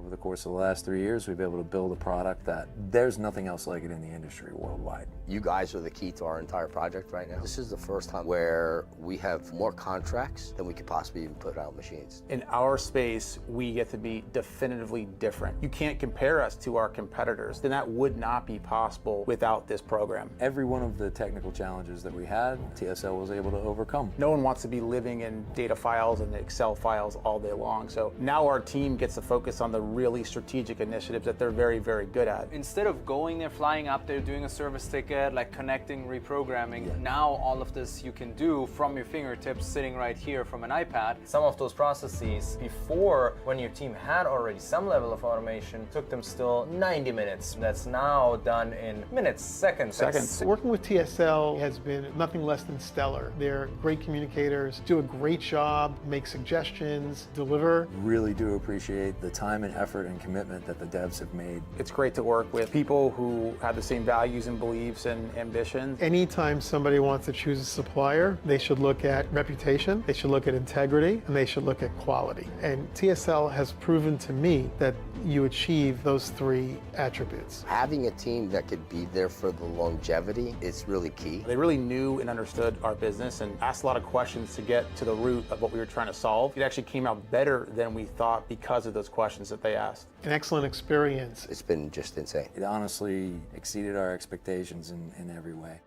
Over the course of the last 3 years, we've been able to build a product that there's nothing else like it in the industry worldwide. You guys are the key to our entire project right now. This is the first time where we have more contracts than we could possibly even put out machines. In our space, we get to be definitively different. You can't compare us to our competitors, and that would not be possible without this program. Every one of the technical challenges that we had, TSL was able to overcome. No one wants to be living in data files and Excel files all day long, so now our team gets to focus on the really strategic initiatives that they're very, very good at. Instead of going there, flying up there, doing a service ticket, like connecting, reprogramming, now all of this you can do from your fingertips, sitting right here from an iPad. Some of those processes before, when your team had already some level of automation, took them still 90 minutes. That's now done in minutes, seconds. Working with TSL has been nothing less than stellar. They're great communicators, do a great job, make suggestions, deliver. Really do appreciate the time and effort and commitment that the devs have made. It's great to work with people who have the same values and beliefs and ambitions. Anytime somebody wants to choose a supplier, they should look at reputation, they should look at integrity, and they should look at quality. And TSL has proven to me that you achieve those three attributes. Having a team that could be there for the longevity is really key. They really knew and understood our business and asked a lot of questions to get to the root of what we were trying to solve. It actually came out better than we thought because of those questions that they asked. An excellent experience. It's been just insane. It honestly exceeded our expectations in every way.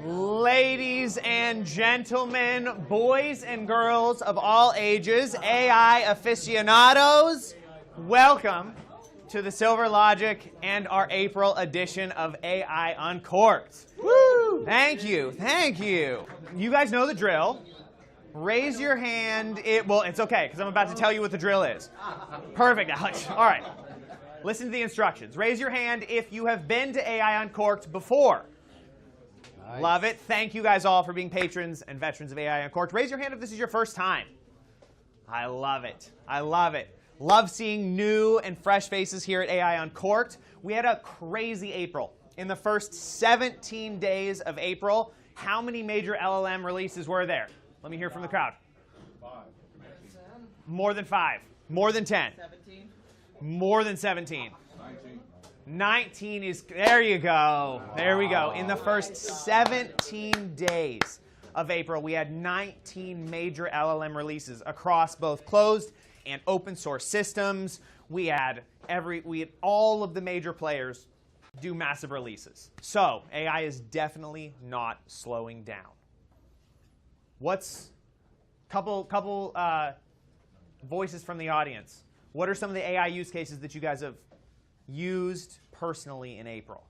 Ladies and gentlemen, boys and girls of all ages, AI aficionados, welcome to the SilverLogic and our April edition of AI Uncorked. Woo! Thank you, thank you. You guys know the drill. Raise your hand. Well, it's okay, because I'm about to tell you what the drill is. Perfect, Alex. All right. Listen to the instructions. Raise your hand if you have been to AI Uncorked before. Nice. Love it. Thank you guys all for being patrons and veterans of AI Uncorked. Raise your hand if this is your first time. I love it. I love it. Love seeing new and fresh faces here at AI Uncorked. We had a crazy April. In the first 17 days of April, how many major LLM releases were there? Let me hear from the crowd. 5. More than 5. More than 10. 17. More than 17. 19. 19 is, there you go. There we go. In the first 17 days of April, we had 19 major LLM releases across both closed and open source systems. We had all of the major players do massive releases. So AI is definitely not slowing down. What's couple voices from the audience? What are some of the AI use cases that you guys have used personally in April?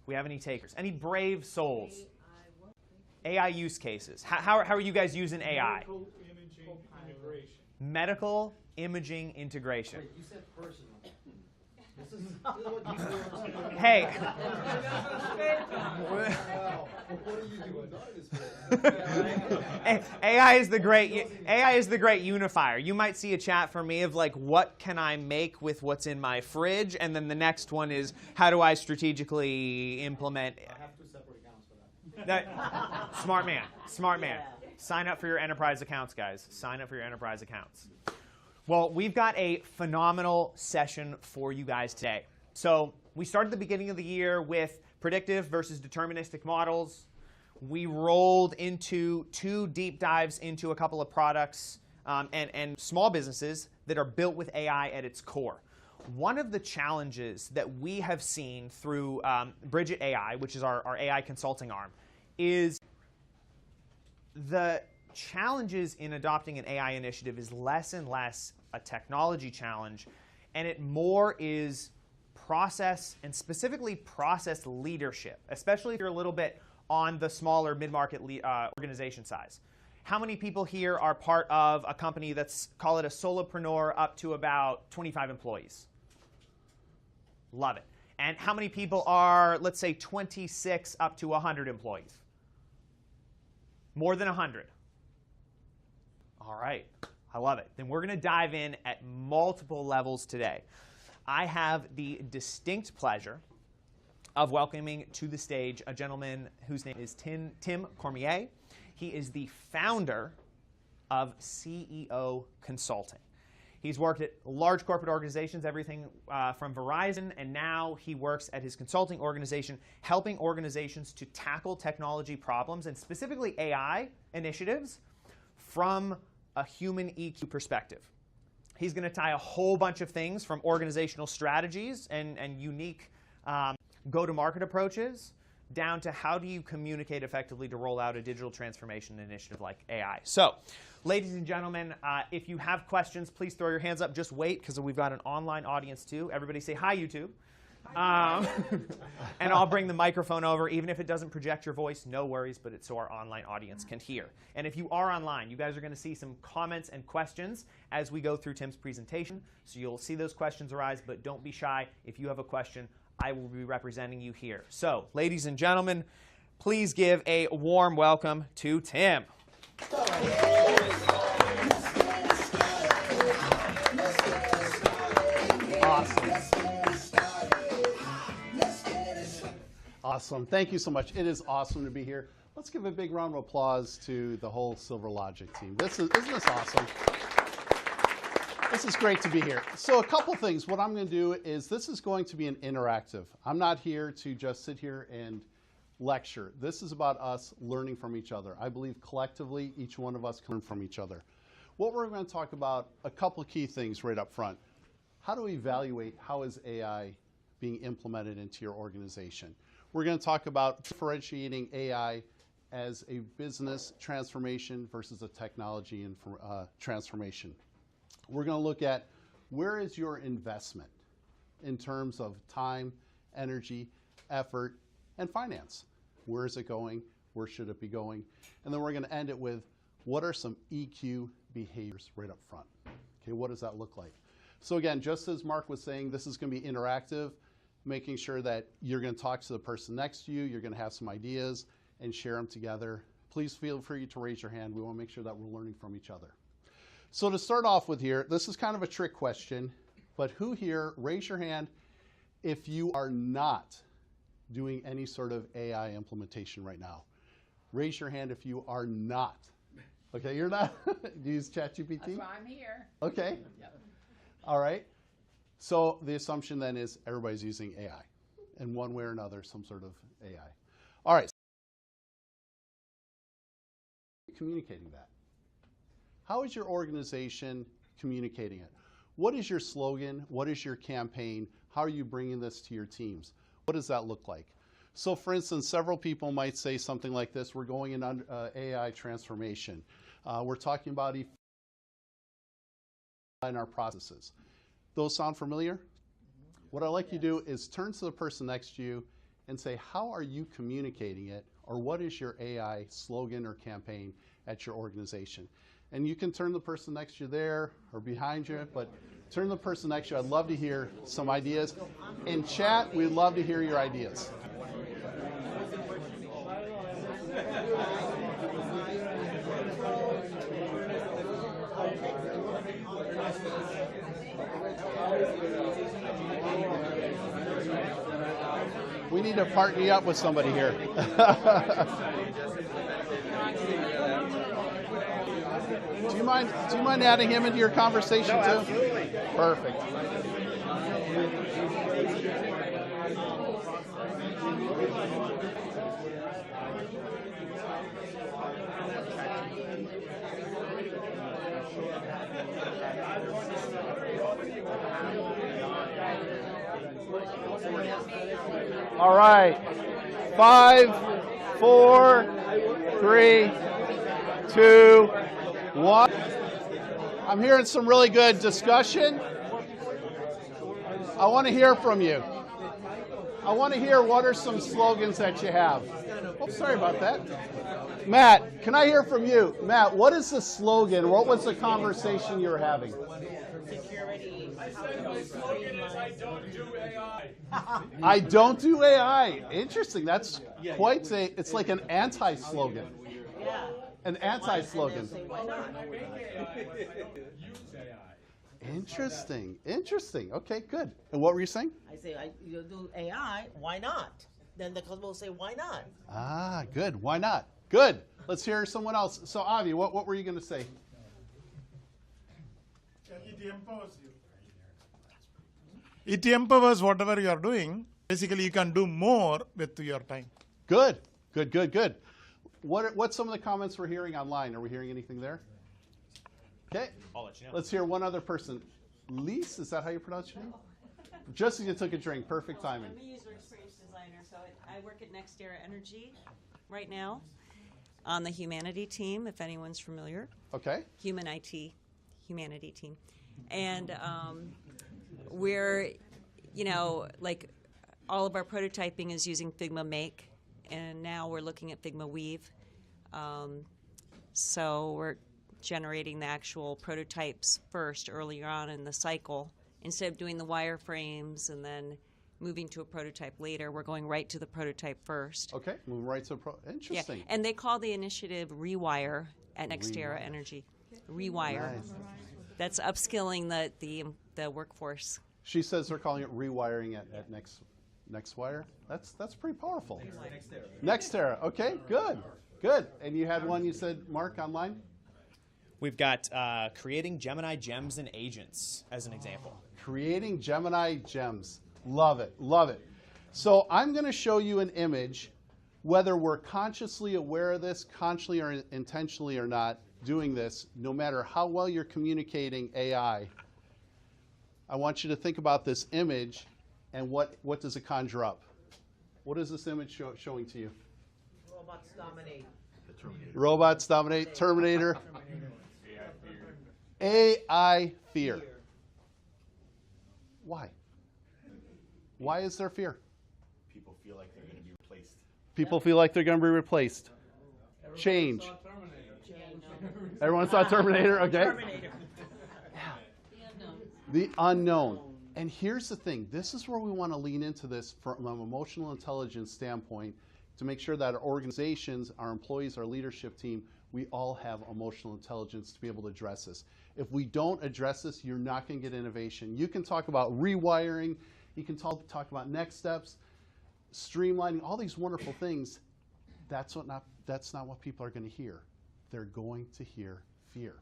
We have any takers? Any brave souls? AI use cases. How are you guys using AI? Medical imaging integration. Wait, you said personal. Hey. AI is the great unifier. You might see a chat from me of like, what can I make with what's in my fridge? And then the next one is, how do I strategically implement? I have 2 separate accounts for that. Smart man. Smart man. Sign up for your enterprise accounts, guys. Sign up for your enterprise accounts. Well, we've got a phenomenal session for you guys today. So we started the beginning of the year with predictive versus deterministic models. We rolled into 2 deep dives into a couple of products and small businesses that are built with AI at its core. One of the challenges that we have seen through Bridget AI, which is our AI consulting arm, is the challenges in adopting an AI initiative is less and less a technology challenge, and it more is process, and specifically process leadership, especially if you're a little bit on the smaller mid-market organization size. How many people here are part of a company that's, call it a solopreneur, up to about 25 employees? Love it. And how many people are, let's say, 26 up to 100 employees? More than 100. All right, I love it. Then we're going to dive in at multiple levels today. I have the distinct pleasure of welcoming to the stage a gentleman whose name is Tim Cormier. He is the founder of CEO Consulting. He's worked at large corporate organizations, everything from Verizon, and now he works at his consulting organization, helping organizations to tackle technology problems, and specifically AI initiatives, from a human EQ perspective. He's going to tie a whole bunch of things from organizational strategies and unique go-to-market approaches down to how do you communicate effectively to roll out a digital transformation initiative like AI. So, ladies and gentlemen, if you have questions, please throw your hands up. Just wait, because we've got an online audience too. Everybody say hi, YouTube. And I'll bring the microphone over. Even if it doesn't project your voice, no worries, but it's so our online audience can hear. And if you are online, you guys are going to see some comments and questions as we go through Tim's presentation. So you'll see those questions arise, but don't be shy. If you have a question, I will be representing you here. So, ladies and gentlemen, please give a warm welcome to Tim. Awesome. Thank you so much. It is awesome to be here. Let's give a big round of applause to the whole SilverLogic team. Isn't this awesome? This is great to be here. So a couple things. What I'm going to do is this is going to be an interactive. I'm not here to just sit here and lecture. This is about us learning from each other. I believe collectively each one of us can learn from each other. What we're going to talk about, a couple key things right up front. How do we evaluate how is AI being implemented into your organization? We're going to talk about differentiating AI as a business transformation versus a technology transformation. We're going to look at where is your investment in terms of time, energy, effort, and finance. Where is it going? Where should it be going? And then we're going to end it with what are some EQ behaviors right up front. Okay, what does that look like? So again, just as Mark was saying, this is going to be interactive, making sure that you're going to talk to the person next to you, you're going to have some ideas and share them together. Please feel free to raise your hand. We want to make sure that we're learning from each other. So to start off with here, this is kind of a trick question, but who here, raise your hand if you are not doing any sort of AI implementation right now. Raise your hand if you are not. Okay, you're not? Do you use ChatGPT? That's why I'm here. Okay. Yep. All right. So the assumption then is everybody's using AI in one way or another, some sort of AI. All right. Communicating that. How is your organization communicating it? What is your slogan? What is your campaign? How are you bringing this to your teams? What does that look like? So for instance, several people might say something like this: we're going in AI transformation. We're talking about in our processes. Those sound familiar? What I'd like you to do is turn to the person next to you and say, how are you communicating it? Or what is your AI slogan or campaign at your organization? And you can turn the person next to you there or behind you, but turn the person next to you. I'd love to hear some ideas. In chat, we'd love to hear your ideas. We need to partner you up with somebody here. Do you mind adding him into your conversation too? Absolutely. Perfect. All right. 5, 4, 3, 2, 1. I'm hearing some really good discussion. I want to hear from you. I want to hear what are some slogans that you have. Oh, sorry about that. Matt, can I hear from you? Matt, what is the slogan? What was the conversation you were having? Security. My slogan is I don't do AI. I don't do AI. Interesting. That's quite a, it's like an anti-slogan. Yeah. An anti-slogan. Why not? Interesting. Interesting. Okay, good. And what were you saying? I say, you do AI, why not? Then the customer will say, why not? Ah, good. Why not? Good. Let's hear someone else. So, Avi, what were you going to say? It empowers you. It empowers whatever you are doing. Basically, you can do more with your time. Good. Good, good, good. What's some of the comments we're hearing online? Are we hearing anything there? Okay. I'll let you know. Let's hear one other person. Lise, is that how you pronounce your name? Just as you took a drink. Perfect timing. I'm a user experience designer, so I work at NextEra Energy right now on the humanity team, if anyone's familiar. Okay. Human IT, humanity team. And we're, like all of our prototyping is using Figma Make, and now we're looking at Figma Weave. So we're generating the actual prototypes first earlier on in the cycle. Instead of doing the wireframes and then moving to a prototype later, we're going right to the prototype first. Okay, moving right to interesting. Yeah, and they call the initiative Rewire at NextEra Energy. Rewire. Nice. That's upskilling the workforce. She says they're calling it rewiring at NextWire. That's pretty powerful. NextEra. Okay, good, good. And you had one you said, Mark, online? We've got creating Gemini gems and agents as an example. Creating Gemini gems. Love it, love it. So I'm going to show you an image, whether we're consciously aware of this, consciously or intentionally or not, doing this, no matter how well you're communicating AI, I want you to think about this image and what does it conjure up? What is this image showing to you? Robots dominate. Robots dominate. Terminator. AI fear. Why? Why is there fear? People feel like they're going to be replaced. People feel like they're going to be replaced. Change. Everyone saw Terminator? Okay. Terminator. The unknown. And here's the thing. This is where we want to lean into this from an emotional intelligence standpoint to make sure that our organizations, our employees, our leadership team, we all have emotional intelligence to be able to address this. If we don't address this, you're not going to get innovation. You can talk about rewiring. You can talk about next steps, streamlining, all these wonderful things. That's not what people are going to hear. They're going to hear fear.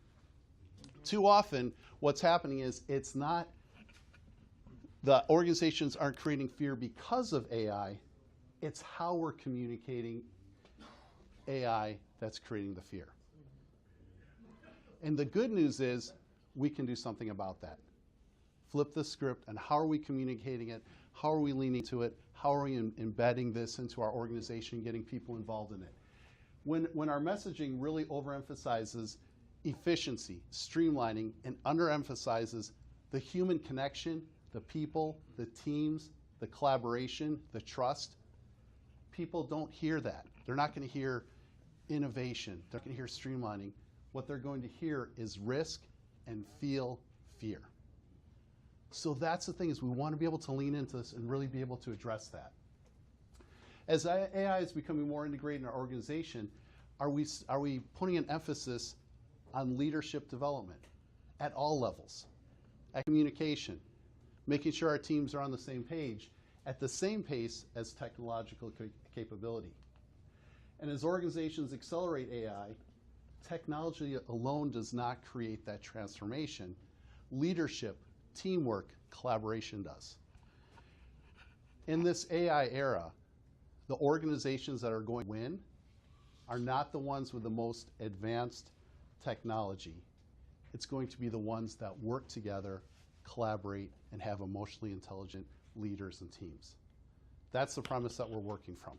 Too often, what's happening is it's not the organizations aren't creating fear because of AI. It's how we're communicating AI that's creating the fear. And the good news is we can do something about that. Flip the script, and how are we communicating it? How are we leaning to it? How are we embedding this into our organization, getting people involved in it? When our messaging really overemphasizes efficiency, streamlining, and underemphasizes the human connection, the people, the teams, the collaboration, the trust, people don't hear that. They're not going to hear innovation. They're going to hear streamlining. What they're going to hear is risk and feel fear. So that's the thing, is we want to be able to lean into this and really be able to address that. As AI is becoming more integrated in our organization, are we putting an emphasis on leadership development at all levels, at communication, making sure our teams are on the same page, at the same pace as technological capability? And as organizations accelerate AI, technology alone does not create that transformation. Leadership, teamwork, collaboration does. In this AI era, the organizations that are going to win are not the ones with the most advanced technology. It's going to be the ones that work together, collaborate, and have emotionally intelligent leaders and teams. That's the premise that we're working from.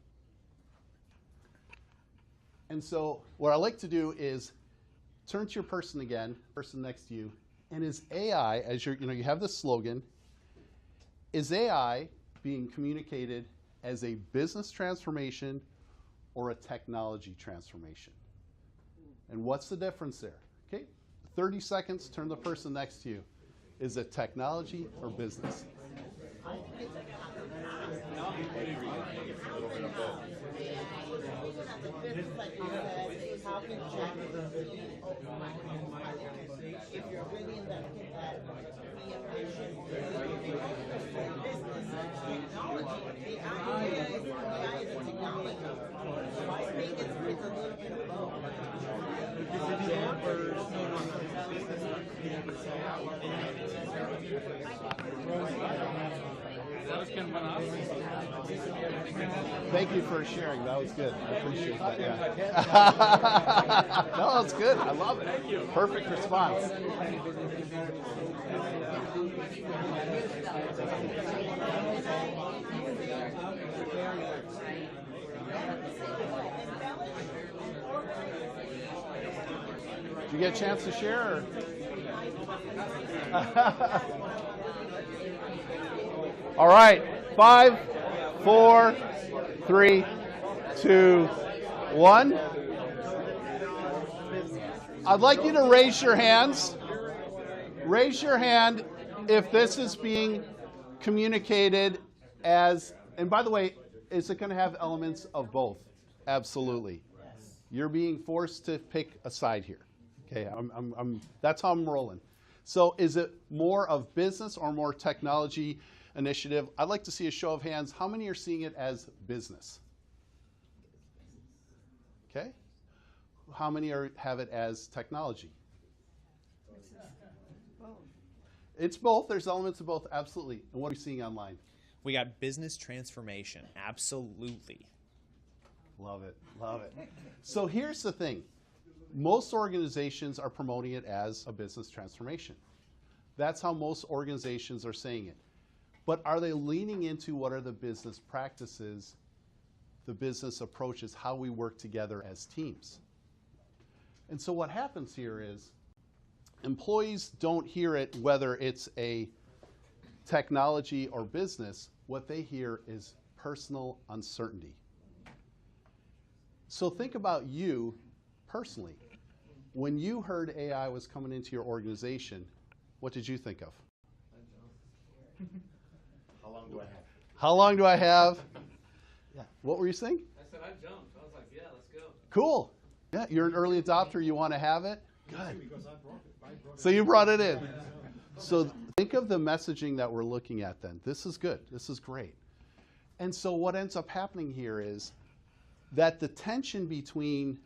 And so what I like to do is turn to your person again, person next to you, and is AI, as you have this slogan, is AI being communicated as a business transformation or a technology transformation? And what's the difference there? Okay, 30 seconds, turn the person next to you. Is it technology or business? If you're really in that be efficient, technology, AI is a technology. So I think it's a little bit of both. Thank you for sharing. That was good. I appreciate that. Yeah. No, it's good. I love it. Perfect response. Did you get a chance to share? All right. 5, 4, 3, 2, 1. I'd like you to raise your hands. Raise your hand if this is being communicated as, and by the way, is it going to have elements of both? Absolutely. You're being forced to pick a side here. Okay, that's how I'm rolling. So is it more of business or more technology initiative? I'd like to see a show of hands. How many are seeing it as business? Okay. How many have it as technology? It's both. There's elements of both, absolutely. And what are you seeing online? We got business transformation, absolutely. Love it, love it. So here's the thing. Most organizations are promoting it as a business transformation. That's how most organizations are saying it. But are they leaning into what are the business practices, the business approaches, how we work together as teams? And so what happens here is employees don't hear it whether it's a technology or business. What they hear is personal uncertainty. So think about you personally. When you heard AI was coming into your organization, what did you think of? How long do I have? How long do I have? Yeah. What were you saying? I said I jumped. I was like, yeah, let's go. Cool. Yeah, you're an early adopter. You want to have it? Good. So you brought it in. So think of the messaging that we're looking at then. This is good. This is great. And so what ends up happening here is that the tension between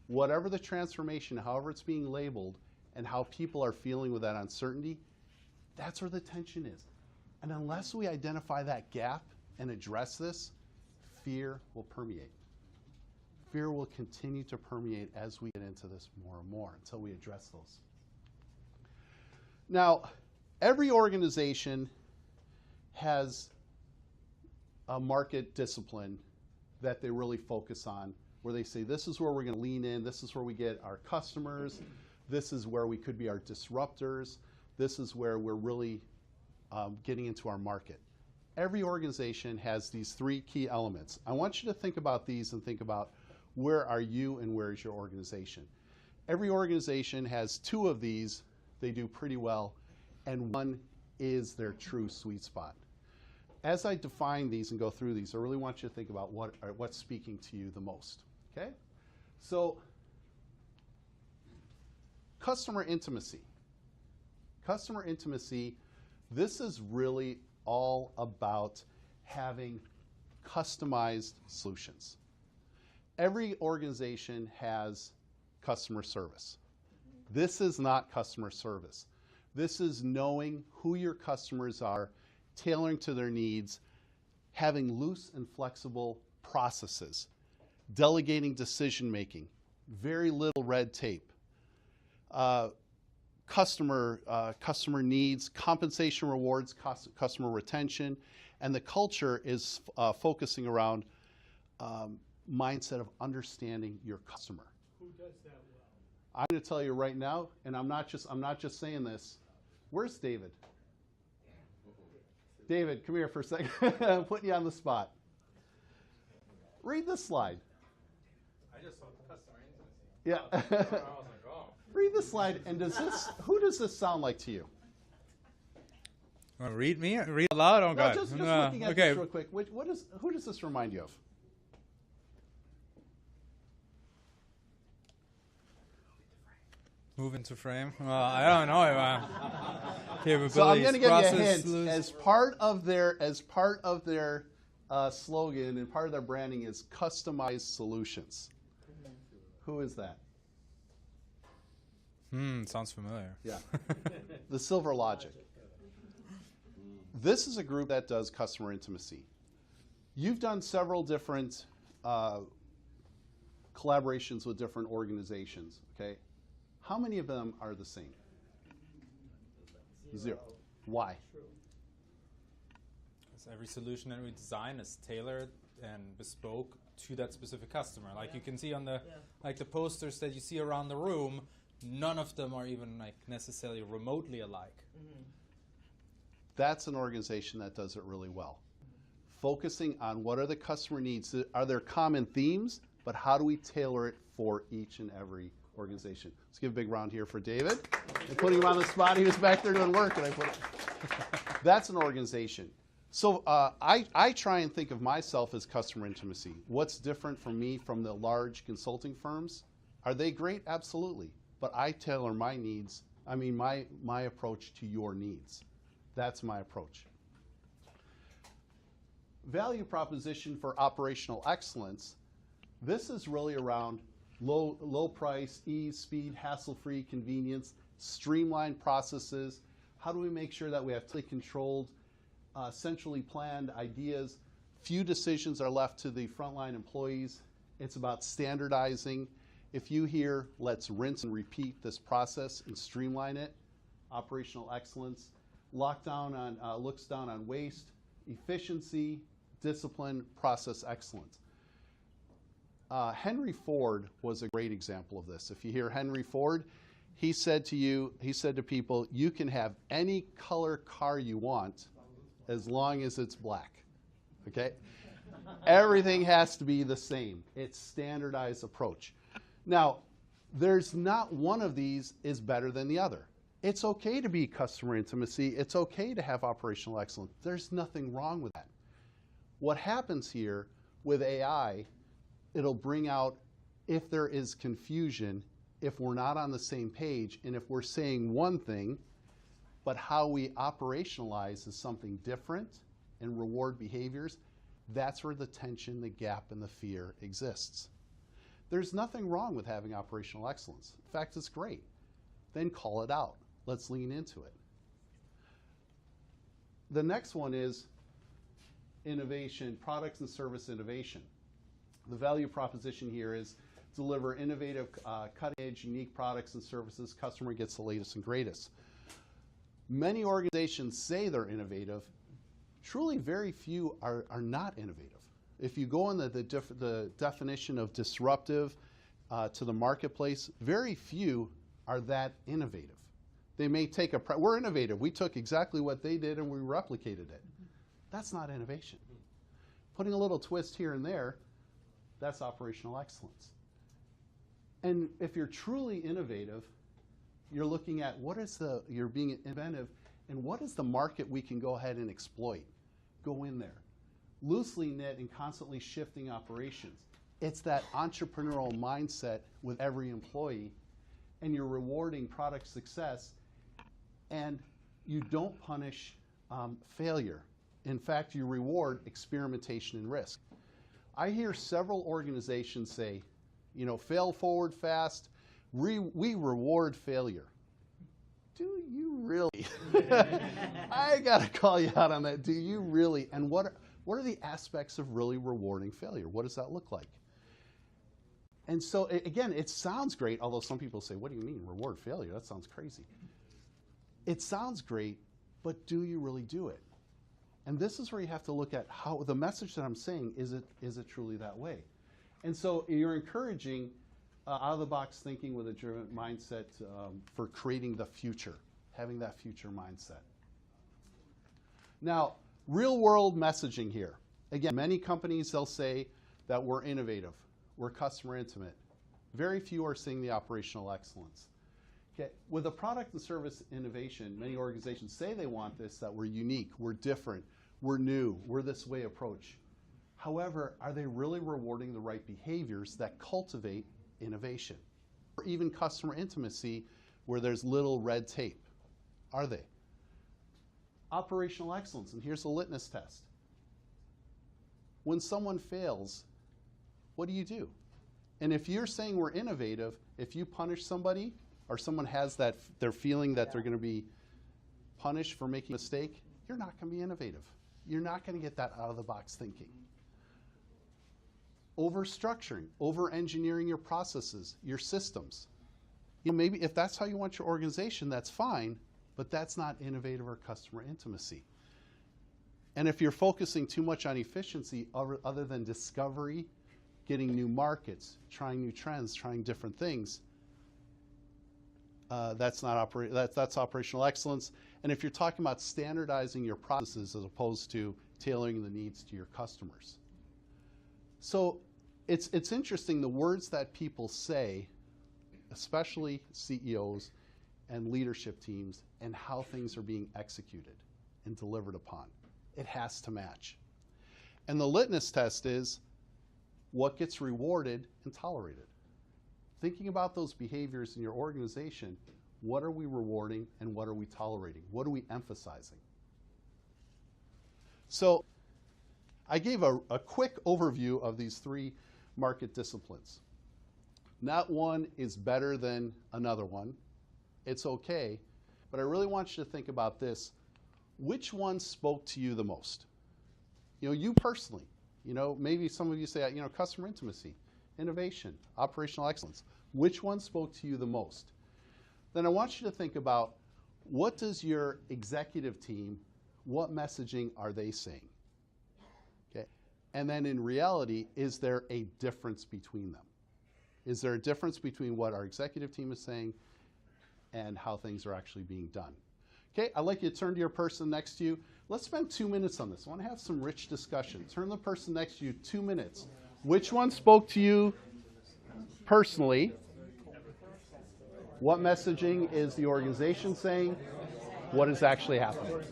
whatever the transformation, however it's being labeled, and how people are feeling with that uncertainty, that's where the tension is. And unless we identify that gap and address this, fear will permeate. Fear will continue to permeate as we get into this more and more until we address those. Now, every organization has a market discipline that they really focus on, where they say, this is where we're going to lean in, this is where we get our customers, this is where we could be our disruptors, this is where we're really getting into our market. Every organization has these 3 key elements. I want you to think about these and think about where are you and where is your organization. Every organization has 2 of these they do pretty well, and 1 is their true sweet spot. As I define these and go through these, I really want you to think about what's speaking to you the most. Okay? So, customer intimacy. Customer intimacy, this is really all about having customized solutions. Every organization has customer service. This is not customer service. This is knowing who your customers are, tailoring to their needs, having loose and flexible processes, delegating decision making, very little red tape, customer needs, compensation rewards, customer retention, and the culture is focusing around mindset of understanding your customer. Who does that I'm going to tell you right now, and I'm not just saying this. Where's David? David, come here for a second. I'm putting you on the spot. Read this slide. I just saw customer intimacy. Yeah. I was like, oh. Read this slide, and who does this sound like to you? Read me? Read aloud? Oh, No, God. just looking at okay. this real quick. Who does this remind you of? Move into frame. Well, I don't know. Capabilities. So I'm going to give you a hint. lose. As part of their slogan and part of their branding is customized solutions. Who is that? Sounds familiar. Yeah. The SilverLogic. This is a group that does customer intimacy. You've done several different collaborations with different organizations, okay? How many of them are the same? Zero. Why? Because every solution that we design is tailored and bespoke to that specific customer. Like you can see on the the posters that you see around the room, none of them are even necessarily remotely alike. That's an organization that does it really well. Focusing on what are the customer needs. Are there common themes, but how do we tailor it for each and every organization? Let's give a big round here for David. I'm putting him on the spot. He was back there doing work, and I put it. That's an organization. So I try and think of myself as customer intimacy. What's different from me from the large consulting firms? Are they great? Absolutely. But I tailor my needs, my approach to your needs. That's my approach. Value proposition for operational excellence. This is really around low price, ease, speed, hassle-free, convenience, streamlined processes. How do we make sure that we have tightly controlled, centrally planned ideas? Few decisions are left to the frontline employees. It's about standardizing. If you hear, let's rinse and repeat this process and streamline it, operational excellence. Looks down on waste, efficiency, discipline, process excellence. Henry Ford was a great example of this. If you hear Henry Ford, he said to people, you can have any color car you want as long as it's black. Okay? Everything has to be the same. It's standardized approach. Now, there's not one of these is better than the other. It's okay to be customer intimacy. It's okay to have operational excellence. There's nothing wrong with that. What happens here with AI, it'll bring out if there is confusion, if we're not on the same page, and if we're saying one thing, but how we operationalize is something different and reward behaviors, that's where the tension, the gap, and the fear exists. There's nothing wrong with having operational excellence. In fact, it's great. Then call it out. Let's lean into it. The next one is innovation, products and service innovation. The value proposition here is deliver innovative, cutting-edge, unique products and services. Customer gets the latest and greatest. Many organizations say they're innovative. Truly, very few are not innovative. If you go on the definition of disruptive to the marketplace, very few are that innovative. They may take we're innovative. We took exactly what they did and we replicated it. That's not innovation. Putting a little twist here and there, that's operational excellence. And if you're truly innovative, you're looking at you're being inventive, and what is the market we can go ahead and exploit? Go in there. Loosely knit and constantly shifting operations. It's that entrepreneurial mindset with every employee, and you're rewarding product success, and you don't punish failure. In fact, you reward experimentation and risk. I hear several organizations say, fail forward fast, we reward failure. Do you really? I got to call you out on that. Do you really? And what are the aspects of really rewarding failure? What does that look like? And so, again, it sounds great, although some people say, what do you mean, reward failure? That sounds crazy. It sounds great, but do you really do it? And this is where you have to look at how the message that I'm saying, is it truly that way? And so you're encouraging out-of-the-box thinking with a driven mindset for creating the future, having that future mindset. Now, real-world messaging here. Again, many companies, they'll say that we're innovative, we're customer intimate. Very few are seeing the operational excellence. Okay. With a product and service innovation, many organizations say they want this, that we're unique, we're different, we're new, we're this way approach. However, are they really rewarding the right behaviors that cultivate innovation? Or even customer intimacy where there's little red tape. Are they? Operational excellence, and here's a litmus test. When someone fails, what do? And if you're saying we're innovative, if you punish somebody or someone has that, they're feeling that they're going to be punished for making a mistake, you're not going to be innovative. You're not going to get that out-of-the-box thinking. Over-structuring, over-engineering your processes, your systems. You know, maybe if that's how you want your organization, that's fine, but that's not innovative or customer intimacy. And if you're focusing too much on efficiency other than discovery, getting new markets, trying new trends, trying different things, that's operational excellence. And if you're talking about standardizing your processes as opposed to tailoring the needs to your customers. So it's interesting, the words that people say, especially CEOs and leadership teams, and how things are being executed and delivered upon. It has to match. And the litmus test is what gets rewarded and tolerated. Thinking about those behaviors in your organization, what are we rewarding and what are we tolerating? What are we emphasizing? So I gave a quick overview of these three market disciplines. Not one is better than another one. It's okay, but I really want you to think about this. Which one spoke to you the most? You know, you personally. You know, maybe some of you say, you know, customer intimacy, innovation, operational excellence. Which one spoke to you the most? Then I want you to think about, what does your executive team, what messaging are they saying? Okay. And then in reality, is there a difference between them? Is there a difference between what our executive team is saying and how things are actually being done? Okay, I'd like you to turn to your person next to you. Let's spend 2 minutes on this. I want to have some rich discussion. Turn the person next to you 2 minutes. Which one spoke to you personally? What messaging is the organization saying? What is actually happening?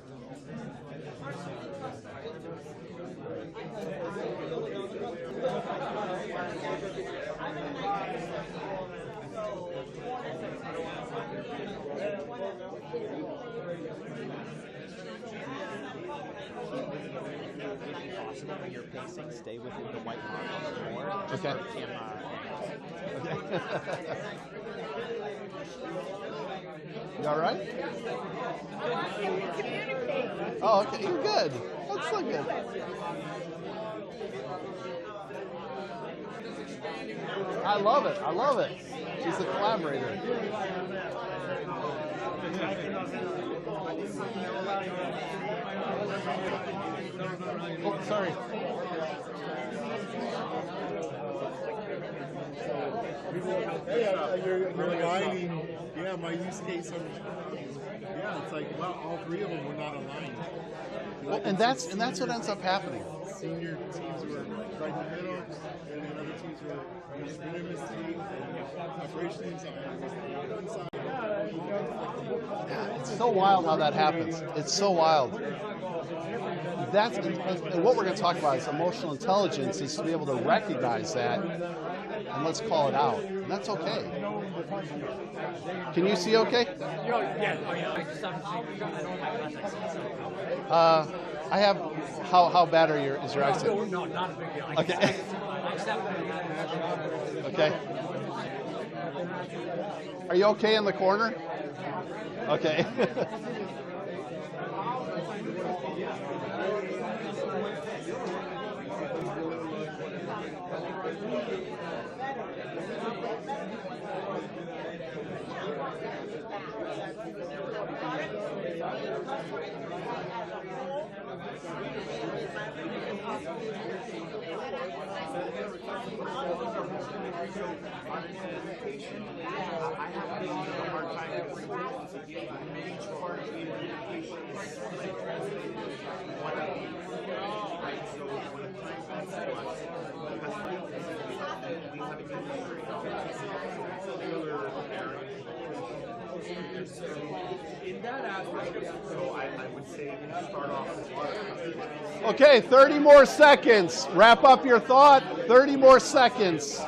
When you're pacing, stay within the white mark on the board. Okay. You all right? Oh, okay. You're good. That's so good. I love it. I love it. She's a collaborator. Oh, sorry. Hey, you're aligning. Yeah, my use case. Yeah, it's like, well, all three of them were not aligned. Well, and that's what ends up happening. Senior teams were right in the middle, and then other teams were experienced teams and operations on one side. It's so wild how that happens. It's so wild. That's and what we're going to talk about is emotional intelligence, is to be able to recognize that and let's call it out. And that's okay. Can you see okay? I have. How bad is your accent? No, not a big deal. Okay. Okay. Are you okay in the corner? Okay. So on an implementation, I have a hard time making part of the implementation is like what I need, right? So when a client comes to us, we have to get so in that aspect, so I would say start off. Okay, 30 more seconds. Wrap up your thought. 30 more seconds.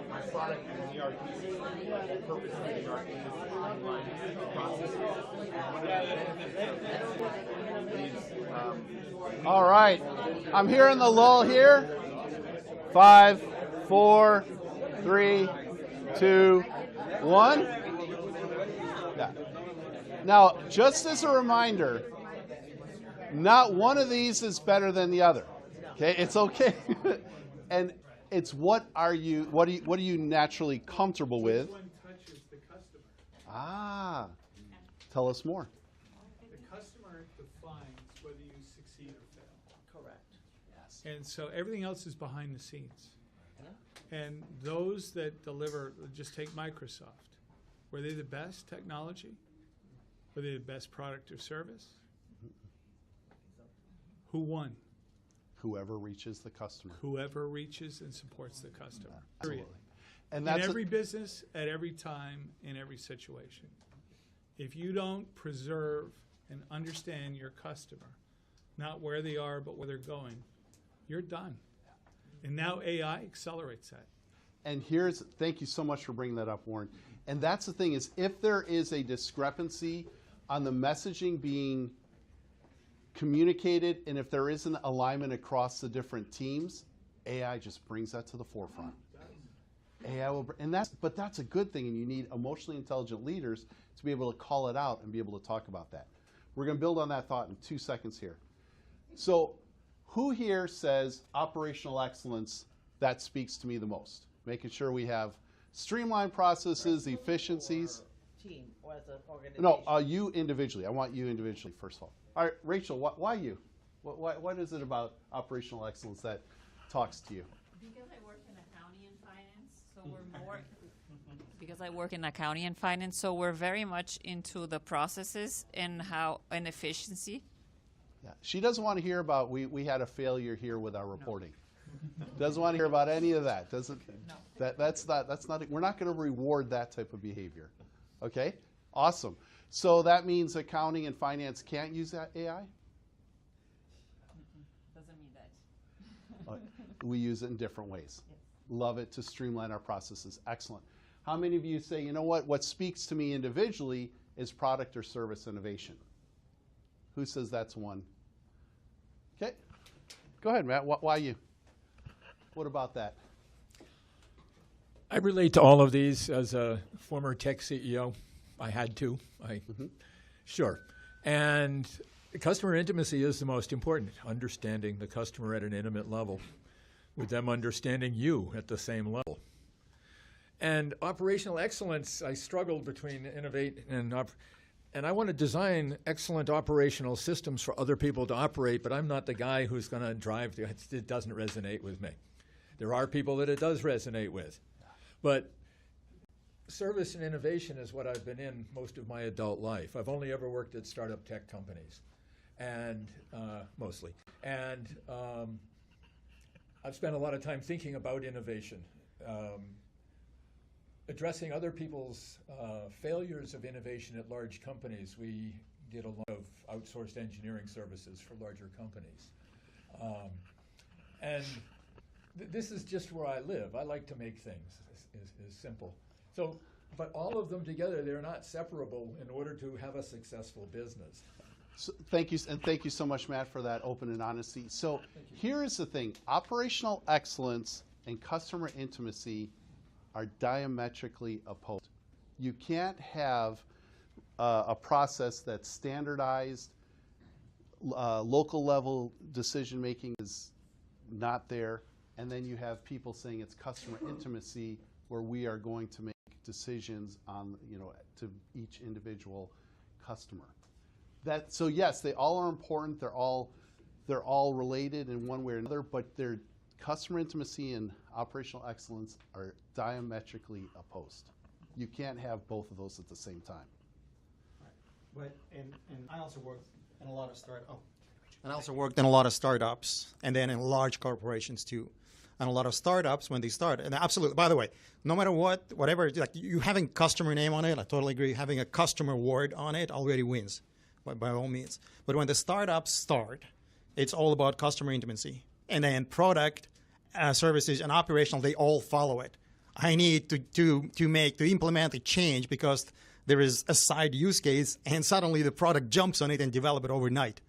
My product is an ERP system. The purpose of the ERP is to streamline processes. And one of the benefits is All right. I'm hearing the lull here. 5, 4, 3, 2, 1. Yeah. Now, just as a reminder, not one of these is better than the other. Okay, it's okay. And it's what are you naturally comfortable with? Which one touches the customer? Ah, tell us more. The customer defines whether you succeed or fail. Correct. Yes. And so everything else is behind the scenes. And those that deliver, just take Microsoft. Were they the best technology? Were they the best product or service? Who won? Whoever reaches the customer. Whoever reaches and supports the customer. Absolutely. Period. And in that's every business, at every time, in every situation. If you don't preserve and understand your customer, not where they are, but where they're going, you're done. And now AI accelerates that. And thank you so much for bringing that up, Warren. And that's the thing is, if there is a discrepancy on the messaging being communicated, and if there is an alignment across the different teams, AI just brings that to the forefront. AI will, but that's a good thing, and you need emotionally intelligent leaders to be able to call it out and be able to talk about that. We're going to build on that thought in 2 seconds here. So, who here says operational excellence, that speaks to me the most? Making sure we have streamlined processes, efficiencies. Team or as an organization? No, you individually. I want you individually, first of all. All right, Rachel, why you? What is it about operational excellence that talks to you? Because I work in accounting and finance, so we're more. Because I work in accounting and finance, so we're very much into the processes and efficiency. Yeah, she doesn't want to hear about we had a failure here with our reporting. Doesn't want to hear about any of that. Doesn't. No. That's not. We're not going to reward that type of behavior. Okay. Awesome. So that means accounting and finance can't use that AI? Doesn't mean that. We use it in different ways. Yes. Love it to streamline our processes. Excellent. How many of you say, you know what speaks to me individually is product or service innovation? Who says that's one? Okay. Go ahead, Matt. Why you? What about that? I relate to all of these as a former tech CEO. I had to. Sure. And customer intimacy is the most important, understanding the customer at an intimate level, with them understanding you at the same level. And operational excellence, I struggled between innovate and I want to design excellent operational systems for other people to operate, but I'm not the guy who's going to drive. It doesn't resonate with me. There are people that it does resonate with. But service and innovation is what I've been in most of my adult life. I've only ever worked at startup tech companies, and mostly. And I've spent a lot of time thinking about innovation, addressing other people's failures of innovation at large companies. We did a lot of outsourced engineering services for larger companies. And this is just where I live. I like to make things is simple. So, but all of them together, they're not separable in order to have a successful business. So, thank you, and thank you so much, Matt, for that open and honesty. So here is the thing. Operational excellence and customer intimacy are diametrically opposed. You can't have a process that's standardized, local level decision making is not there. And then you have people saying it's customer intimacy, where we are going to make decisions on, to each individual customer. So yes, they all are important. They're all related in one way or another, but their customer intimacy and operational excellence are diametrically opposed. You can't have both of those at the same time. But and I also worked in a lot of startups, and then in large corporations too. And a lot of startups, when they start, and absolutely, by the way, no matter what, whatever, like you having customer name on it, I totally agree. Having a customer word on it already wins, by all means. But when the startups start, it's all about customer intimacy, and then product, services, and operational, they all follow it. I need to implement a change because there is a side use case, and suddenly the product jumps on it and develop it overnight,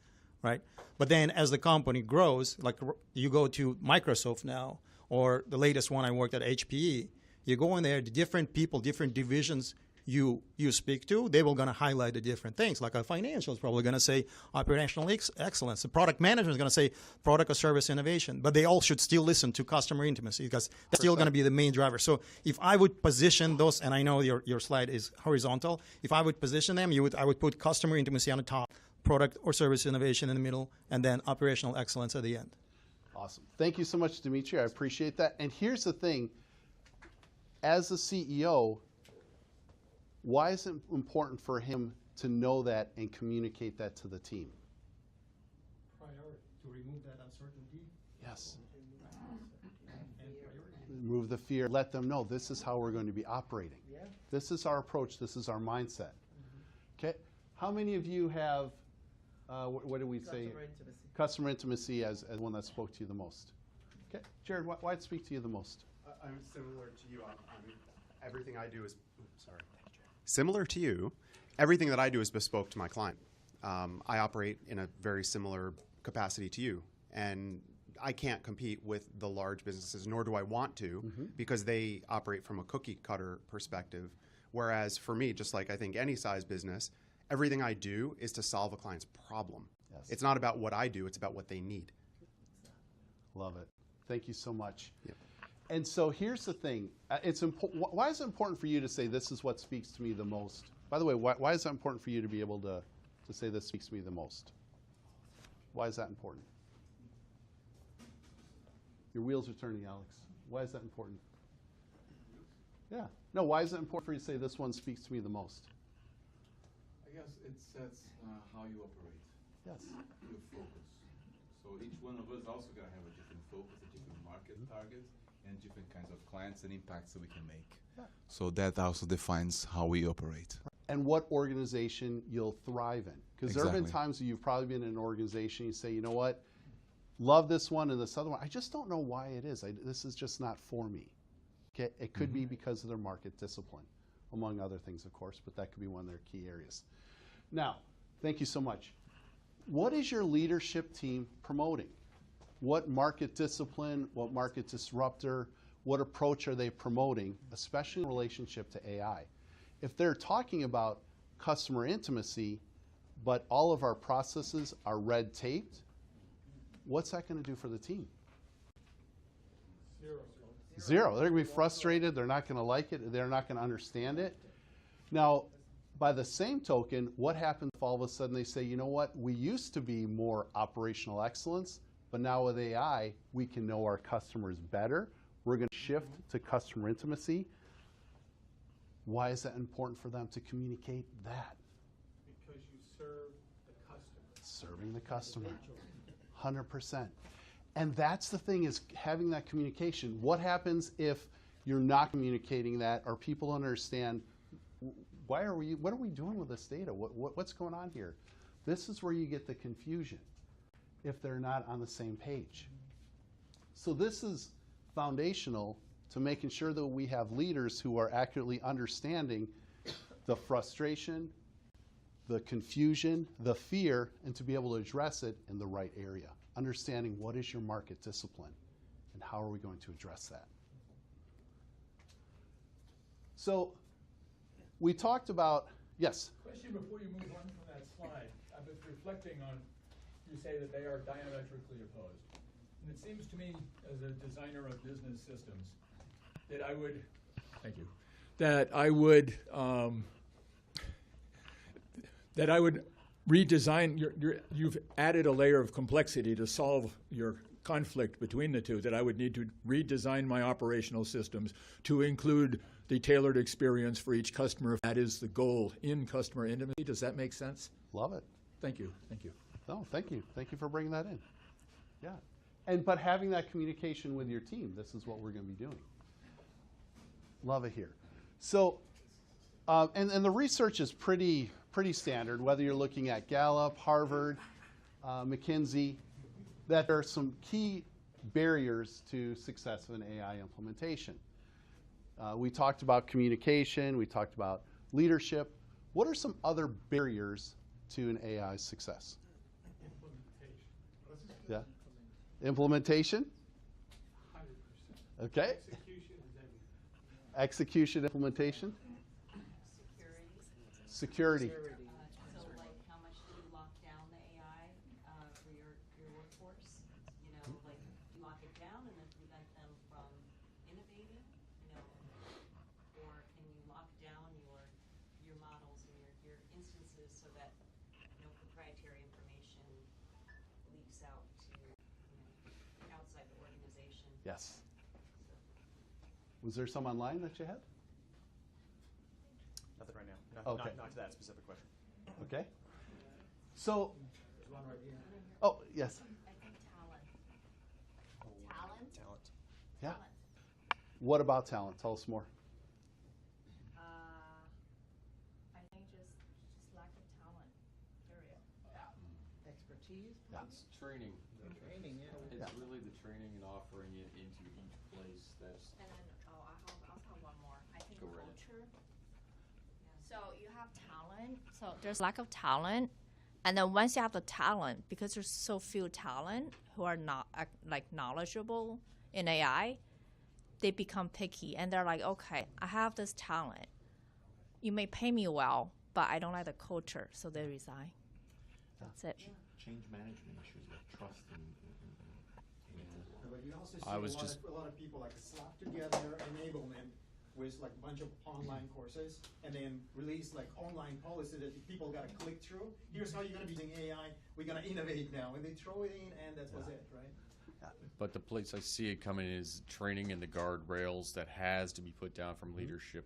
right? But then as the company grows, like you go to Microsoft now, or the latest one I worked at HPE, you go in there, the different people, different divisions you speak to, they will going to highlight the different things. Like a financial is probably going to say operational excellence. The product manager is going to say product or service innovation. But they all should still listen to customer intimacy because that's still going to be the main driver. So if I would position those, and I know your slide is horizontal, if I would position them, I would put customer intimacy on the top, product or service innovation in the middle, and then operational excellence at the end. Awesome. Thank you so much, Dimitri. I appreciate that. And here's the thing. As a CEO, why is it important for him to know that and communicate that to the team? Priority, to remove that uncertainty. Yes. Remove the fear. Let them know this is how we're going to be operating. Yeah. This is our approach. This is our mindset. Okay. How many of you have, what did we say? Customer intimacy. Customer intimacy as one that spoke to you the most. Okay. Jared, why did it speak to you the most? I'm similar to you. Everything I do is, similar to you, everything that I do is bespoke to my client. I operate in a very similar capacity to you, and I can't compete with the large businesses, nor do I want to, because they operate from a cookie cutter perspective. Whereas for me, just like I think any size business, everything I do is to solve a client's problem. Yes. It's not about what I do, it's about what they need. Love it. Thank you so much. Yep. And so here's the thing. Why is it important for you to say this is what speaks to me the most? By the way, why is that important for you to be able to say this speaks to me the most? Why is that important? Your wheels are turning, Alex. Why is that important? Yeah. No, why is it important for you to say this one speaks to me the most? I guess it sets how you operate. Yes. Your focus. So each one of us also got to have a different focus, a different market target, and different kinds of clients and impacts that we can make. Yeah. So that also defines how we operate. And what organization you'll thrive in. Because there have been Exactly. times where you've probably been in an organization, you say, you know what, love this one and this other one. I just don't know why it is. This is just not for me. Okay? It could be because of their market discipline, among other things, of course, but that could be one of their key areas. Now, thank you so much. What is your leadership team promoting? What market discipline, what market disruptor, what approach are they promoting, especially in relationship to AI? If they're talking about customer intimacy, but all of our processes are red taped, what's that going to do for the team? Zero. They're going to be frustrated. They're not going to like it. They're not going to understand it. Now, by the same token, what happens if all of a sudden they say, you know what, we used to be more operational excellence, but now with AI, we can know our customers better. We're going to shift to customer intimacy. Why is that important for them to communicate that? Because you serve the customer. Serving the customer. 100%. And that's the thing, is having that communication. What happens if you're not communicating that, or people don't understand, what are we doing with this data? What's going on here? This is where you get the confusion if they're not on the same page. So this is foundational to making sure that we have leaders who are accurately understanding the frustration, the confusion, the fear, and to be able to address it in the right area. Understanding what is your market discipline and how are we going to address that. So we talked about, yes? Question before you move on from that slide. I was reflecting on, you say that they are diametrically opposed. And it seems to me, as a designer of business systems, that I would, thank you, that I would redesign. You've added a layer of complexity to solve your conflict between the two. That I would need to redesign my operational systems to include the tailored experience for each customer. If that is the goal in customer intimacy, does that make sense? Love it. Thank you. Thank you. No, thank you. Thank you for bringing that in. Yeah. But having that communication with your team, this is what we're going to be doing. Love it here. So, and the research is pretty standard, whether you're looking at Gallup, Harvard, McKinsey, that there are some key barriers to success of an AI implementation. We talked about communication. We talked about leadership. What are some other barriers to an AI success? Yeah. Implementation? 100%. Okay. Execution, implementation? Security. So, like, how much do you lock down the AI for your workforce? You know, like, you lock it down and then prevent them from innovating, you know, or can you lock down your models and your instances so that no proprietary information leaks out to, you know, outside the organization? Yes. Was there some online that you had? Nothing right now. Okay. Not to that specific question. Okay. So, There's one right here. oh, yes. I think talent. Talent. Yeah. What about talent? Tell us more. I think just lack of talent, period. Expertise? Yeah. It's training. Training, yeah. It's really the training and offering it into each place that's. And then, I also have one more. I think Go right culture. So you have talent. So there's lack of talent. And then once you have the talent, because there's so few talent who are not like knowledgeable in AI, they become picky. And they're like, okay, I have this talent. You may pay me well, but I don't like the culture. So they resign. That's it. Change management issues like trust and But you also see I was a lot of people like slap together enablement with like a bunch of online courses and then release like online policy that people got to click through. Here's how you're going to be using AI. We're going to innovate now. And they throw it in and that was it, right? But the place I see it coming is training and the guardrails that has to be put down from leadership.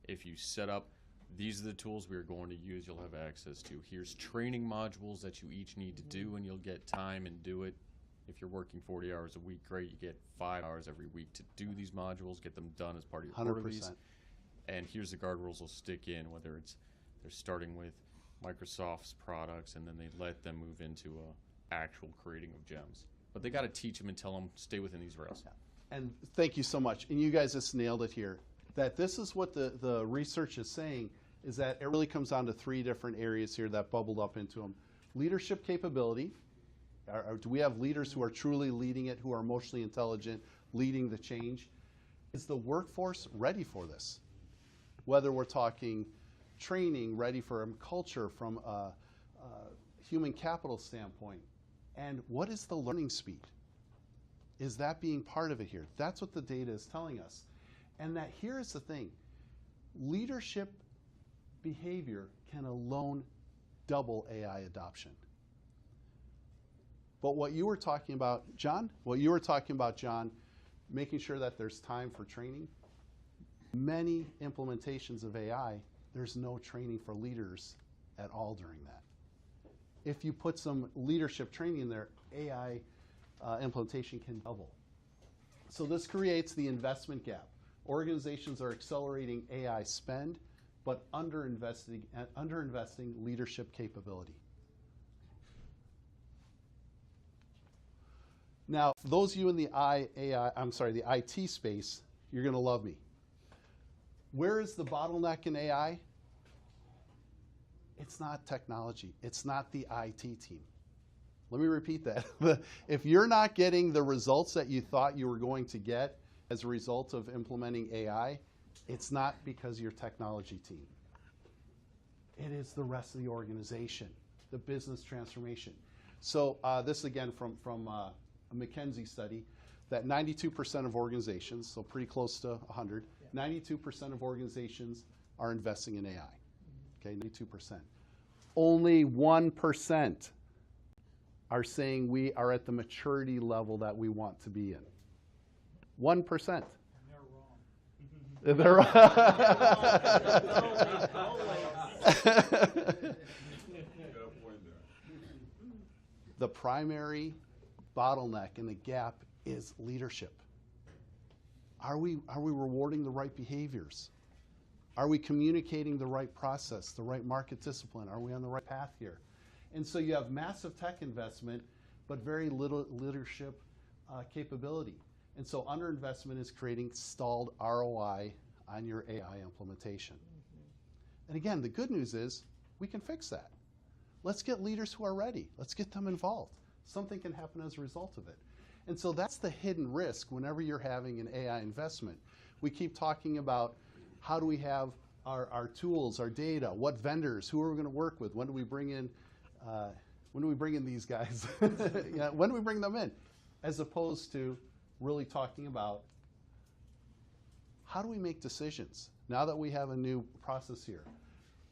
If you set up, these are the tools we are going to use, you'll have access to. Here's training modules that you each need to do, and you'll get time and do it. If you're working 40 hours a week, great. You get 5 hours every week to do these modules, get them done as part of your quarterlies. 100%. And here's the guardrails will stick in, whether it's they're starting with Microsoft's products and then they let them move into actual creating of gems. But they got to teach them and tell them, stay within these rails. And thank you so much. And you guys just nailed it here. That this is what the research is saying, is that it really comes down to 3 different areas here that bubbled up into them. Leadership capability. Do we have leaders who are truly leading it, who are emotionally intelligent, leading the change? Is the workforce ready for this? Whether we're talking training, ready for culture from a human capital standpoint, and what is the learning speed? Is that being part of it here? That's what the data is telling us. And that here is the thing. Leadership behavior can alone double AI adoption. But what you were talking about, John, making sure that there's time for training, many implementations of AI, there's no training for leaders at all during that. If you put some leadership training in there, AI implementation can double. So this creates the investment gap. Organizations are accelerating AI spend, but underinvesting leadership capability. Now, those of you in the IT space, you're going to love me. Where is the bottleneck in AI? It's not technology. It's not the IT team. Let me repeat that. If you're not getting the results that you thought you were going to get as a result of implementing AI, it's not because of your technology team. It is the rest of the organization, the business transformation. So this again from a McKinsey study that 92% of organizations, so pretty close to 100, 92% of organizations are investing in AI. Okay, 92%. Only 1% are saying we are at the maturity level that we want to be in. 1%. They're wrong. The primary bottleneck and the gap is leadership. Are we rewarding the right behaviors? Are we communicating the right process, the right market discipline? Are we on the right path here? And so you have massive tech investment, but very little leadership capability. And so underinvestment is creating stalled ROI on your AI implementation. And again, the good news is we can fix that. Let's get leaders who are ready. Let's get them involved. Something can happen as a result of it. And so that's the hidden risk whenever you're having an AI investment. We keep talking about how do we have our tools, our data, what vendors, who are we going to work with, when do we bring in these guys? Yeah, when do we bring them in? As opposed to really talking about how do we make decisions now that we have a new process here?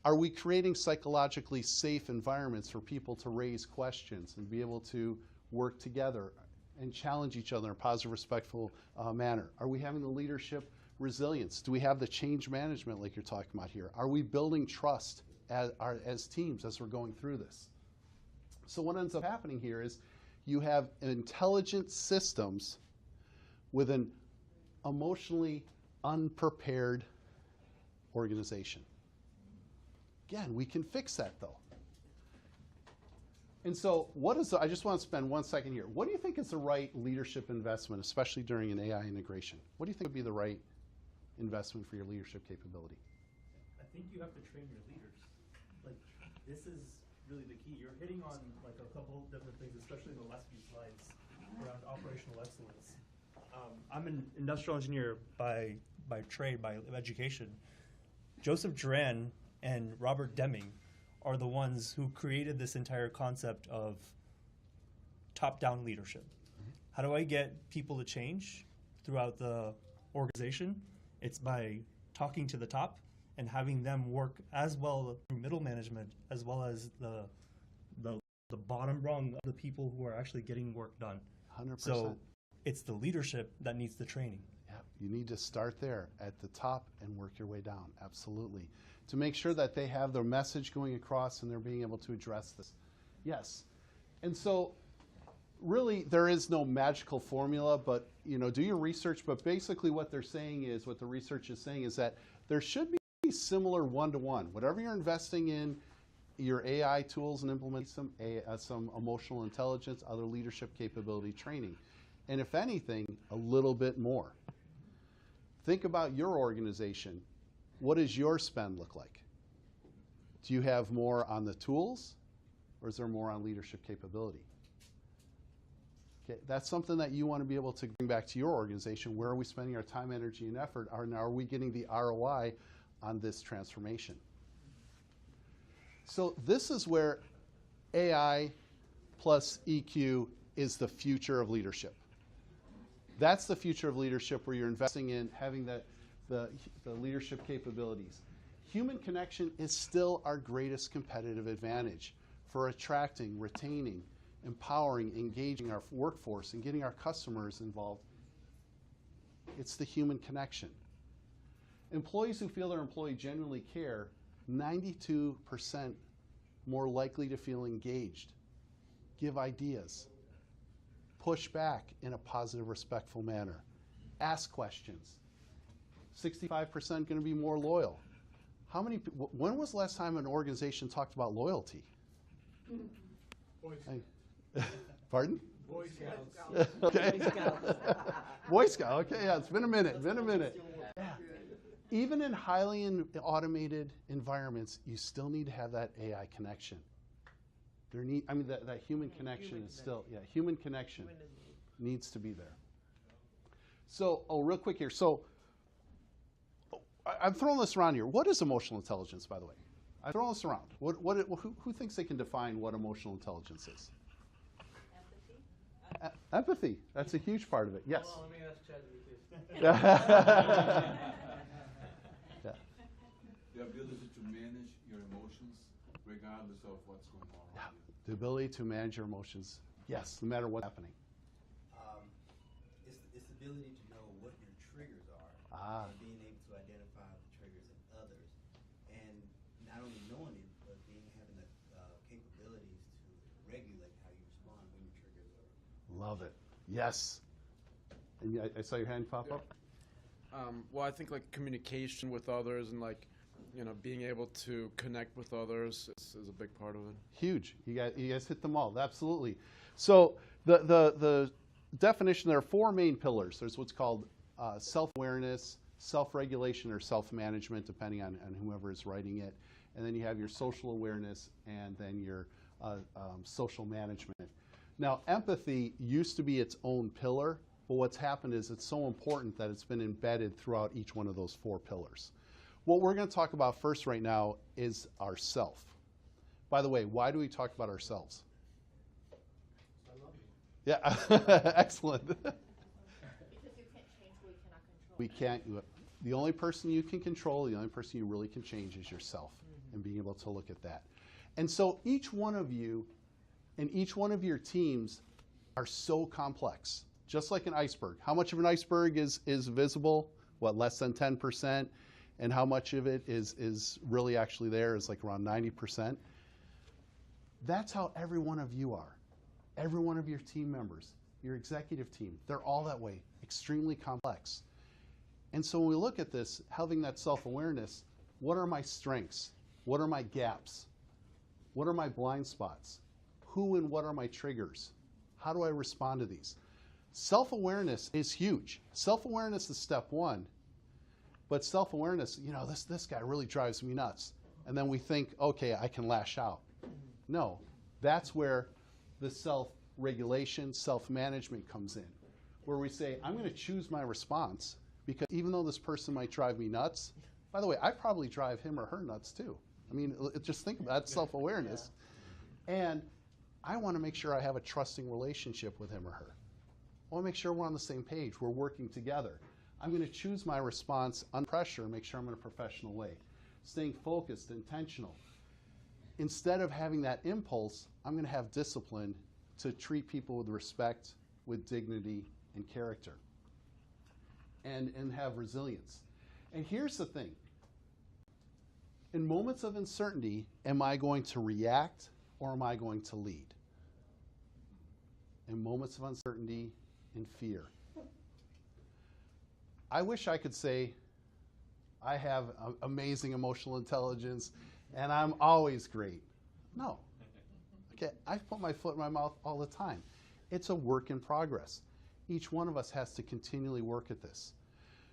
Are we creating psychologically safe environments for people to raise questions and be able to work together and challenge each other in a positive, respectful manner? Are we having the leadership resilience? Do we have the change management like you're talking about here? Are we building trust as teams as we're going through this? So what ends up happening here is you have intelligent systems with an emotionally unprepared organization. Again, we can fix that though. And so I just want to spend 1 second here. What do you think is the right leadership investment, especially during an AI integration? What do you think would be the right investment for your leadership capability? I think you have to train your leaders. Like, this is really the key. You're hitting on like a couple different things, especially in the last few slides around operational excellence. I'm an industrial engineer by trade, by education. Joseph Duran and Robert Deming are the ones who created this entire concept of top-down leadership. How do I get people to change throughout the organization? It's by talking to the top and having them work as well through middle management as well as the bottom rung of the people who are actually getting work done. 100%. So it's the leadership that needs the training. Yeah, you need to start there at the top and work your way down, absolutely. To make sure that they have their message going across and they're being able to address this. Yes. And so really there is no magical formula, but do your research. But basically what they're saying is, what the research is saying is that there should be similar one-to-one. Whatever you're investing in, your AI tools and implement some emotional intelligence, other leadership capability training. And if anything, a little bit more. Think about your organization. What does your spend look like? Do you have more on the tools, or is there more on leadership capability? Okay, that's something that you want to be able to bring back to your organization. Where are we spending our time, energy, and effort? Are we getting the ROI on this transformation? So this is where AI plus EQ is the future of leadership. That's the future of leadership, where you're investing in having the leadership capabilities. Human connection is still our greatest competitive advantage for attracting, retaining, empowering, engaging our workforce, and getting our customers involved. It's the human connection. Employees who feel their employee genuinely care, 92% more likely to feel engaged, give ideas, push back in a positive, respectful manner, ask questions. 65% going to be more loyal. When was the last time an organization talked about loyalty? Pardon? Boy Scouts. Okay. Boy Scout. Okay, yeah, it's been a minute. Yeah. Even in highly automated environments, you still need to have that AI connection. That human connection is still, human connection needs to be there. So, real quick here. So, I'm throwing this around here. What is emotional intelligence, by the way? I'm throwing this around. Who thinks they can define what emotional intelligence is? Empathy. That's a huge part of it. Yes. Well, let me ask ChatGPT. Yeah. The ability to manage your emotions regardless of what's going on around you. The ability to manage your emotions. Yes, no matter what's happening. It's the ability to know what your triggers are and being able to identify the triggers in others. And not only knowing it, but having the capabilities to regulate how you respond when your triggers are. Love it. Yes. And I saw your hand pop up. Well, I think like communication with others and like, being able to connect with others is a big part of it. Huge. You guys hit them all. Absolutely. So the definition, there are four main pillars. There's what's called self-awareness, self-regulation, or self-management, depending on whoever is writing it. And then you have your social awareness and then your social management. Now, empathy used to be its own pillar, but what's happened is it's so important that it's been embedded throughout each one of those four pillars. What we're going to talk about first right now is ourself. By the way, why do we talk about ourselves? I love you. Yeah, excellent. Because you can't change what you cannot control. We can't. The only person you can control, the only person you really can change is yourself, and being able to look at that. And so each one of you and each one of your teams are so complex, just like an iceberg. How much of an iceberg is visible? What, less than 10%? And how much of it is really actually there is like around 90%. That's how every one of you are. Every one of your team members, your executive team, they're all that way, extremely complex. And so when we look at this, having that self-awareness, what are my strengths? What are my gaps? What are my blind spots? Who and what are my triggers? How do I respond to these? Self-awareness is huge. Self-awareness is step one. But self-awareness, this guy really drives me nuts. And then we think, okay, I can lash out. No, that's where the self-regulation, self-management comes in, where we say, I'm going to choose my response, because even though this person might drive me nuts, by the way, I probably drive him or her nuts too. I mean, just think about that self-awareness. And I want to make sure I have a trusting relationship with him or her. I want to make sure we're on the same page, we're working together. I'm going to choose my response under pressure and make sure I'm in a professional way. Staying focused, intentional. Instead of having that impulse, I'm going to have discipline to treat people with respect, with dignity, and character. And have resilience. And here's the thing. In moments of uncertainty, am I going to react or am I going to lead? In moments of uncertainty and fear. I wish I could say I have amazing emotional intelligence and I'm always great. No. Okay, I put my foot in my mouth all the time. It's a work in progress. Each one of us has to continually work at this.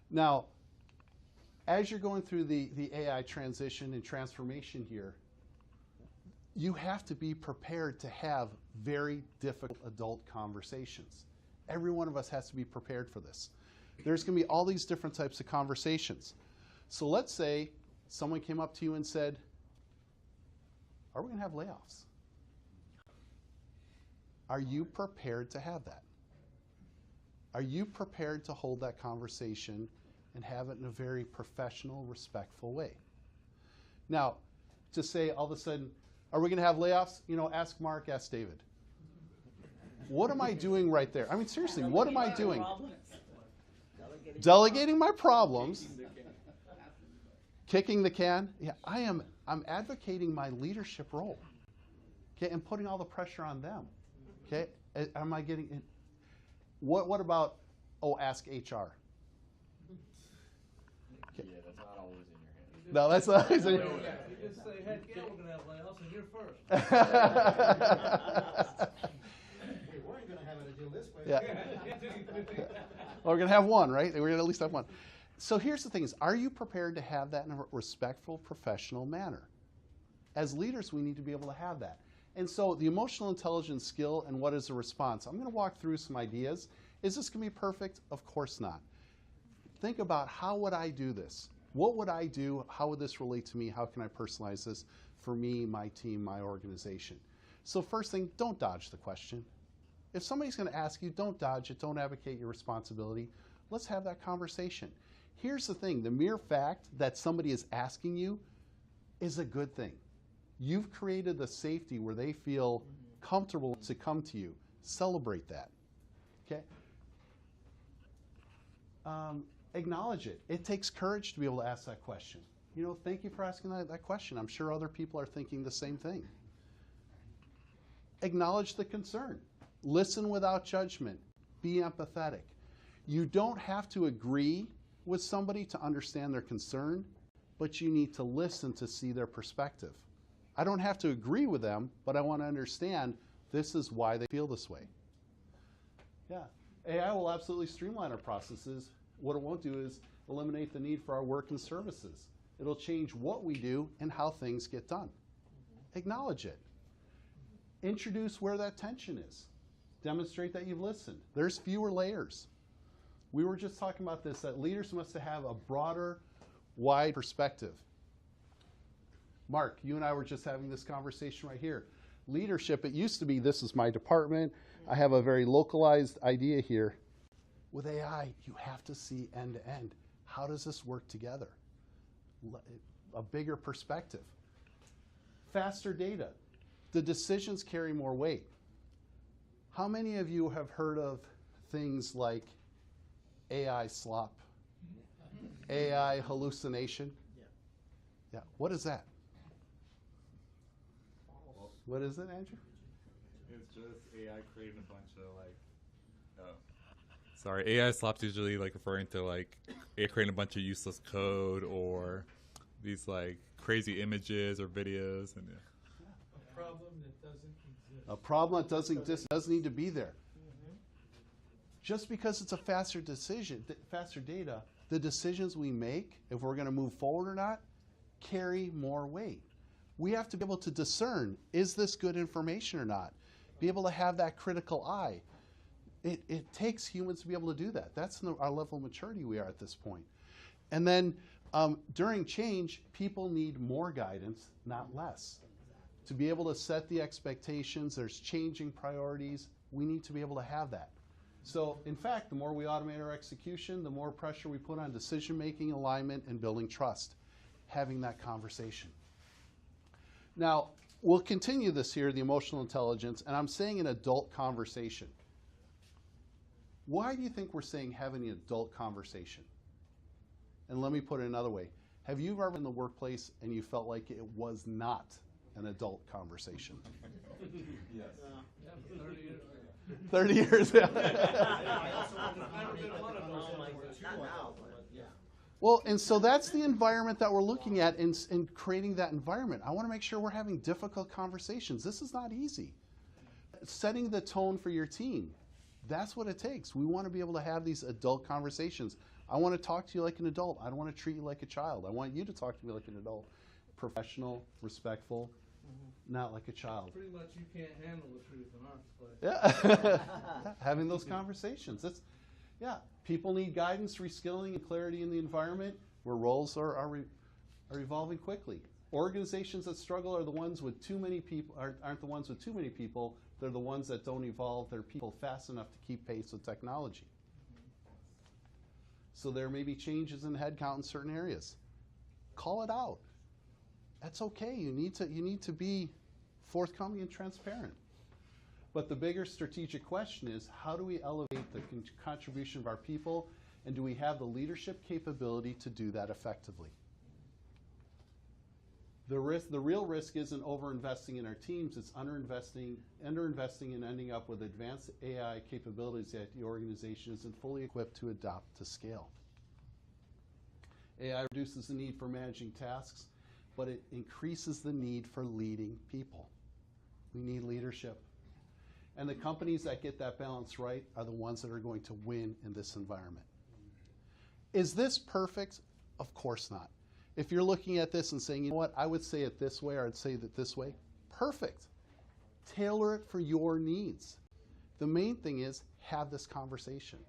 Now, as you're going through the AI transition and transformation here, you have to be prepared to have very difficult adult conversations. Every one of us has to be prepared for this. There's going to be all these different types of conversations. So let's say someone came up to you and said, are we going to have layoffs? Are you prepared to have that? Are you prepared to hold that conversation and have it in a very professional, respectful way? Now, to say all of a sudden, are we going to have layoffs? Ask Mark, ask David. What am I doing right there? I mean, seriously, what am I doing? Delegating my problems. Kicking the can. Yeah, I'm advocating my leadership role. Okay, and putting all the pressure on them. Okay, am I getting in? What about, ask HR? Okay. Yeah, that's not always in your hands. No, that's not always in your hands. You just say, heck yeah, we're going to have layoffs, and you're first. We weren't going to have it until this way. Yeah. Well, we're going to have one, right? We're going to at least have one. So here's the thing is, are you prepared to have that in a respectful, professional manner? As leaders, we need to be able to have that. And so the emotional intelligence skill and what is the response? I'm going to walk through some ideas. Is this going to be perfect? Of course not. Think about, how would I do this? What would I do? How would this relate to me? How can I personalize this for me, my team, my organization? So first thing, don't dodge the question. If somebody's going to ask you, don't dodge it, don't advocate your responsibility. Let's have that conversation. Here's the thing, the mere fact that somebody is asking you is a good thing. You've created the safety where they feel comfortable to come to you. Celebrate that. Okay? Acknowledge it. It takes courage to be able to ask that question. You know, thank you for asking that question. I'm sure other people are thinking the same thing. Acknowledge the concern. Listen without judgment. Be empathetic. You don't have to agree with somebody to understand their concern, but you need to listen to see their perspective. I don't have to agree with them, but I want to understand this is why they feel this way. Yeah, AI will absolutely streamline our processes. What it won't do is eliminate the need for our work and services. It'll change what we do and how things get done. Acknowledge it. Introduce where that tension is. Demonstrate that you've listened. There's fewer layers. We were just talking about this, that leaders must have a broader, wide perspective. Mark, you and I were just having this conversation right here. Leadership, it used to be, this is my department. I have a very localized idea here. With AI, you have to see end to end. How does this work together? A bigger perspective. Faster data. The decisions carry more weight. How many of you have heard of things like AI slop, AI hallucination? Yeah. What is that? What is it, Andrew? It's just AI creating a bunch of sorry, AI slop's usually like referring to like AI creating a bunch of useless code or these like crazy images or videos and A problem that doesn't exist. A problem that doesn't exist doesn't need to be there. Just because it's a faster decision, faster data, the decisions we make, if we're going to move forward or not, carry more weight. We have to be able to discern, is this good information or not? Be able to have that critical eye. It takes humans to be able to do that. That's our level of maturity we are at this point. And then during change, people need more guidance, not less. To be able to set the expectations, there's changing priorities, we need to be able to have that. So, in fact, the more we automate our execution, the more pressure we put on decision-making, alignment, and building trust. Having that conversation. Now, we'll continue this here, the emotional intelligence, and I'm saying an adult conversation. Why do you think we're saying having an adult conversation? And let me put it another way. Have you ever been in the workplace and you felt like it was not an adult conversation? yes. 30 years. Well, and so that's the environment that we're looking at in creating that environment. I want to make sure we're having difficult conversations. This is not easy. Setting the tone for your team, that's what it takes. We want to be able to have these adult conversations. I want to talk to you like an adult. I don't want to treat you like a child. I want you to talk to me like an adult. Professional, respectful, not like a child. Pretty much you can't handle the truth in our place. Yeah. Having those conversations. Yeah, people need guidance, reskilling, and clarity in the environment where roles are evolving quickly. Organizations that struggle are the ones with too many people, aren't the ones with too many people. They're the ones that don't evolve their people fast enough to keep pace with technology. So there may be changes in headcount in certain areas. Call it out. That's okay. You need to be forthcoming and transparent. But the bigger strategic question is, how do we elevate the contribution of our people, and do we have the leadership capability to do that effectively? The real risk isn't over-investing in our teams, it's underinvesting and ending up with advanced AI capabilities that the organization isn't fully equipped to adopt to scale. AI reduces the need for managing tasks, but it increases the need for leading people. We need leadership. And the companies that get that balance right are the ones that are going to win in this environment. Is this perfect? Of course not. If you're looking at this and saying, you know what, I would say it this way or I'd say it this way, perfect. Tailor it for your needs. The main thing is have this conversation.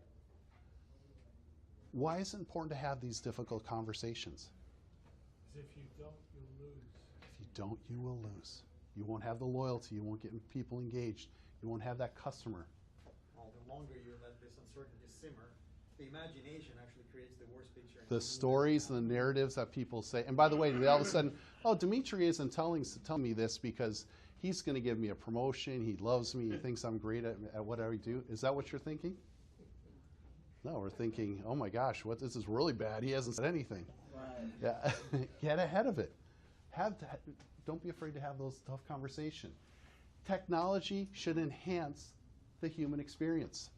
Why is it important to have these difficult conversations? Because if you don't, you'll lose. If you don't, you will lose. You won't have the loyalty. You won't get people engaged. You won't have that customer all, the longer you let this uncertainty simmer, the imagination actually creates the worst picture. The stories and the narratives that people say. And by the way, they all of a sudden, oh, Dimitri isn't telling me this because he's going to give me a promotion. He loves me. He thinks I'm great at what I do. Is that what you're thinking? No, we're thinking, oh my gosh, this is really bad. He hasn't said anything. Right. Yeah, get ahead of it. Don't be afraid to have those tough conversations. Technology should enhance the human experience.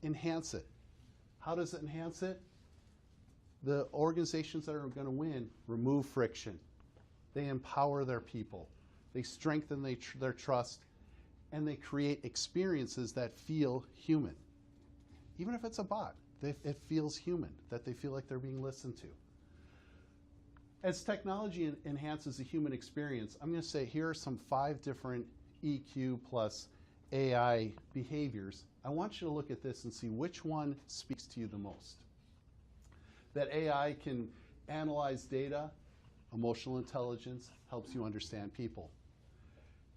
Enhance it. How does it enhance it? The organizations that are going to win remove friction. They empower their people. They strengthen their trust, and they create experiences that feel human. Even if it's a bot, it feels human, that they feel like they're being listened to. As technology enhances the human experience, I'm going to say here are some 5 different EQ plus AI behaviors. I want you to look at this and see which one speaks to you the most. That AI can analyze data, emotional intelligence helps you understand people.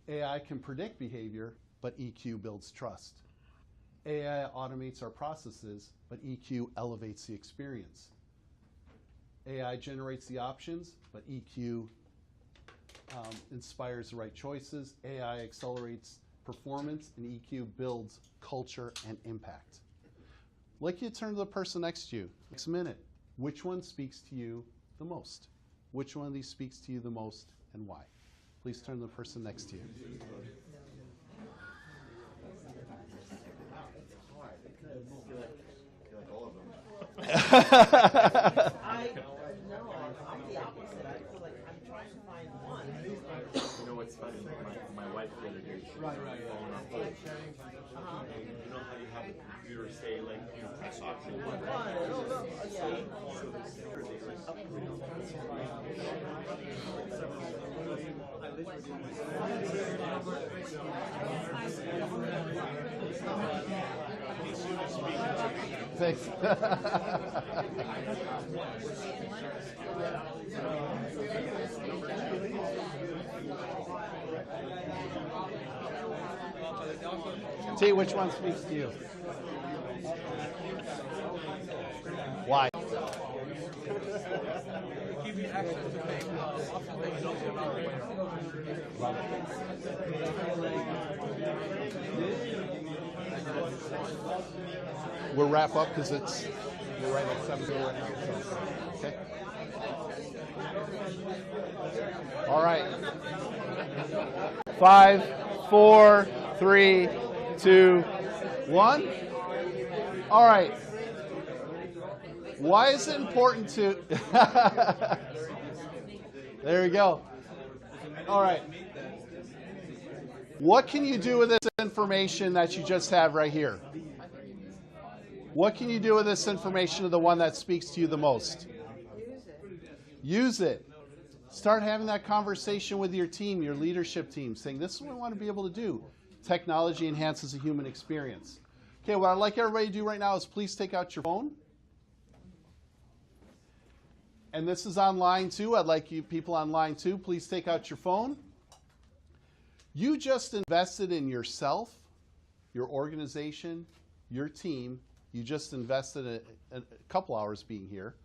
AI can predict behavior, but EQ builds trust. AI automates our processes, but EQ elevates the experience. AI generates the options, but EQ inspires the right choices. AI accelerates performance, and EQ builds culture and impact. I'd like you to turn to the person next to you. Next minute, which one speaks to you the most? Which one of these speaks to you the most, and why? Please turn to the person next to you. I know, I'm the opposite. I feel like I'm trying to find one. You know what's funny? My wife the other day, she was on the phone on hold. And you know how you have the computer say, like, you know, press option 1, right? So the sticker, they like upgrade. Thanks. T, which one speaks to you? Why? Give you access to things, often things don't go our way. We'll wrap up because we're right at 7 right now. So, okay. All right. 5, 4, 3, 2, 1. All right. Why is it important to... There we go. All right. What can you do with this information that you just have right here? What can you do with this information of the one that speaks to you the most? Use it. Start having that conversation with your team, your leadership team, saying, this is what I want to be able to do. Technology enhances the human experience. Okay, what I'd like everybody to do right now is please take out your phone. And this is online too. I'd like you people online too. Please take out your phone. You just invested in yourself, your organization, your team. You just invested a couple hours being here,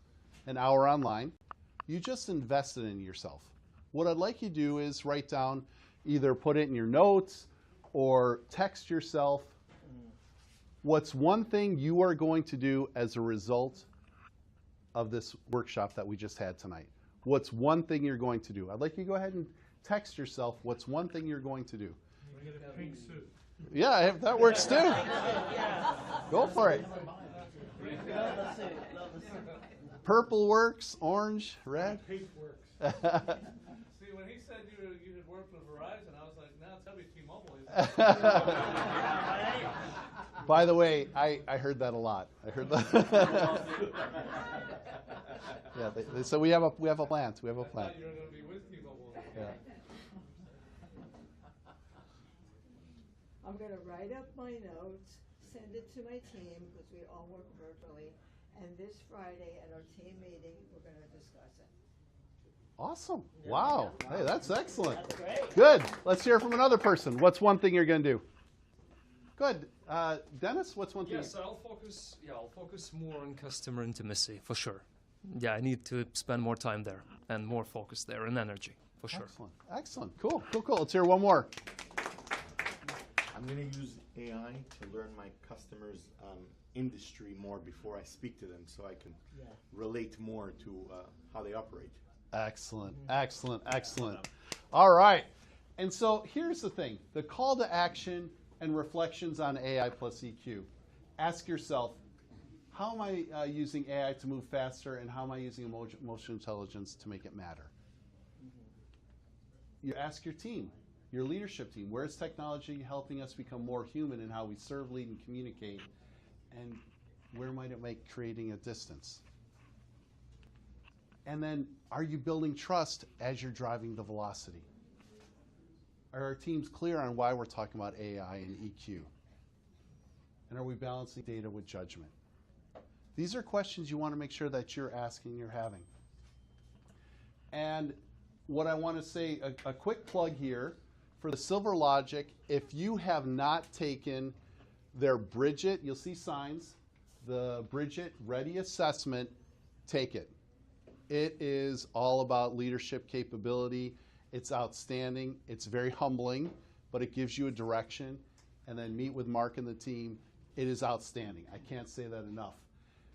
an hour online. You just invested in yourself. What I'd like you to do is write down, either put it in your notes or text yourself, what's one thing you are going to do as a result of this workshop that we just had tonight? What's one thing you're going to do? I'd like you to go ahead and text yourself what's one thing you're going to do. Get a pink suit. Yeah, that works too. Go for it. Purple works, orange, red. Pink works. See, when he said you had worked with Verizon, I was like, no, it's got to be T-Mobile. By the way, I heard that a lot. I heard that. Yeah, so we have a plant. We have a plant. You're going to be with T-Mobile. Yeah. I'm going to write up my notes, send it to my team, because we all work virtually, and this Friday at our team meeting, we're going to discuss it. Awesome. Wow. Hey, that's excellent. That's great. Good. Let's hear from another person. What's one thing you're going to do? Good. Dennis, what's one thing? Yes, I'll focus more on customer intimacy for sure. Yeah, I need to spend more time there and more focus there and energy for sure. Excellent. Excellent. Cool. Let's hear one more. I'm going to use AI to learn my customers' industry more before I speak to them, so I can relate more to how they operate. Excellent. Excellent. All right. And so here's the thing. The call to action and reflections on AI plus EQ. Ask yourself, how am I using AI to move faster, and how am I using emotional intelligence to make it matter? You ask your team, your leadership team, where is technology helping us become more human in how we serve, lead, and communicate, and where might it make creating a distance? And then, are you building trust as you're driving the velocity? Are our teams clear on why we're talking about AI and EQ? And are we balancing data with judgment? These are questions you want to make sure that you're asking, you're having. And what I want to say, a quick plug here for the SilverLogic. If you have not taken their Bridget, you'll see signs, the Bridget Ready Assessment, take it. It is all about leadership capability. It's outstanding. It's very humbling, but it gives you a direction. And then meet with Mark and the team. It is outstanding. I can't say that enough.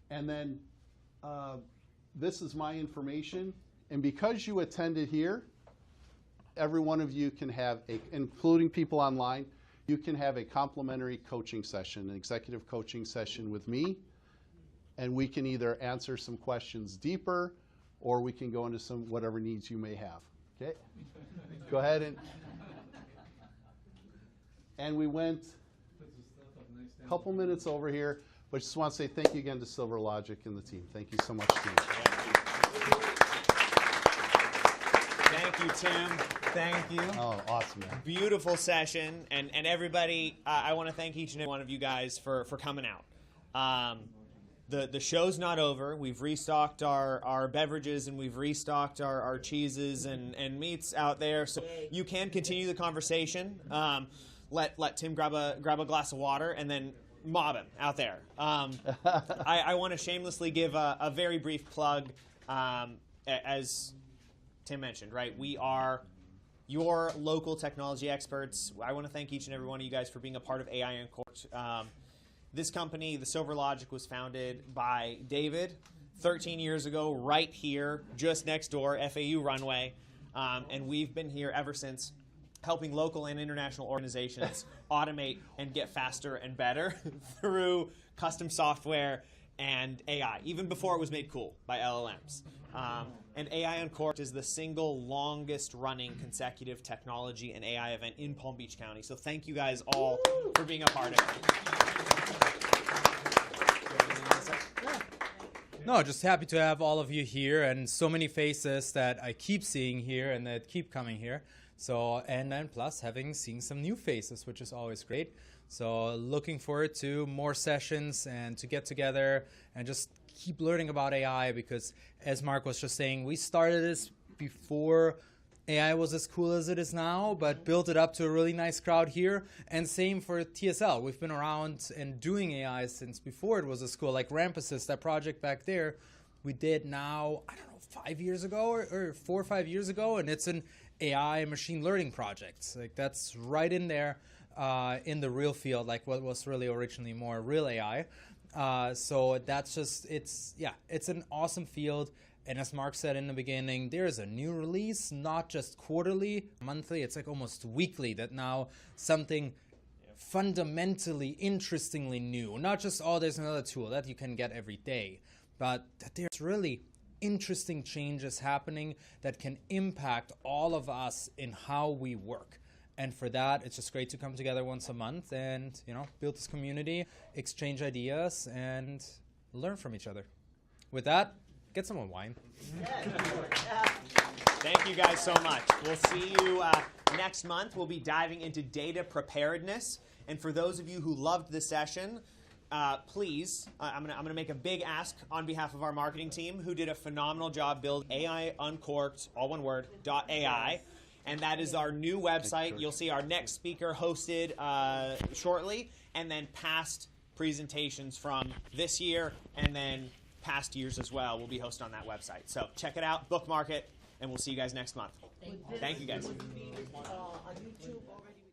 And then this is my information. And because you attended here, every one of you can have, including people online, you can have a complimentary coaching session, an executive coaching session with me. And we can either answer some questions deeper, or we can go into some whatever needs you may have. Okay? Go ahead and we went a couple minutes over here, but just want to say thank you again to SilverLogic and the team. Thank you so much, team. Thank you, Tim. Thank you. Oh, awesome, man. Beautiful session. And everybody, I want to thank each and every one of you guys for coming out. The show's not over. We've restocked our beverages, and we've restocked our cheeses and meats out there. So you can continue the conversation. Let Tim grab a glass of water and then mob him out there. I want to shamelessly give a very brief plug. As Tim mentioned, right? We are your local technology experts. I want to thank each and every one of you guys for being a part of AI Uncorked. This company, the SilverLogic, was founded by David 13 years ago, right here, just next door, FAU runway. And we've been here ever since, helping local and international organizations automate and get faster and better through custom software and AI, even before it was made cool by LLMs. And AI Uncorked is the single longest running consecutive technology and AI event in Palm Beach County. So thank you guys all for being a part of it. No, just happy to have all of you here, and so many faces that I keep seeing here and that keep coming here. So, and then plus seeing some new faces, which is always great. So looking forward to more sessions and to get together and just keep learning about AI, because as Mark was just saying, we started this before AI was as cool as it is now, but built it up to a really nice crowd here. And same for TSL. We've been around and doing AI since before it was a school, like Ramp Assist, that project back there. We did now, I don't know, 5 years ago or 4 or 5 years ago, and it's an AI machine learning project. Like that's right in there in the real field, like what was really originally more real AI. So that's just, it's an awesome field. And as Mark said in the beginning, there's a new release, not just quarterly, monthly, it's like almost weekly, that now something fundamentally, interestingly new, not just, oh, there's another tool that you can get every day, but that there's really interesting changes happening that can impact all of us in how we work. And for that, it's just great to come together once a month and, build this community, exchange ideas, and learn from each other. With that, get someone wine. Thank you guys so much. We'll see you next month. We'll be diving into data preparedness. And for those of you who loved this session, please, I'm gonna make a big ask on behalf of our marketing team, who did a phenomenal job building AI Uncorked, all one word, .ai. And that is our new website. You'll see our next speaker hosted shortly. and then past presentations from this year and then past years as well will be hosted on that website. So check it out, bookmark it, and we'll see you guys next month. Thank you guys. On YouTube already?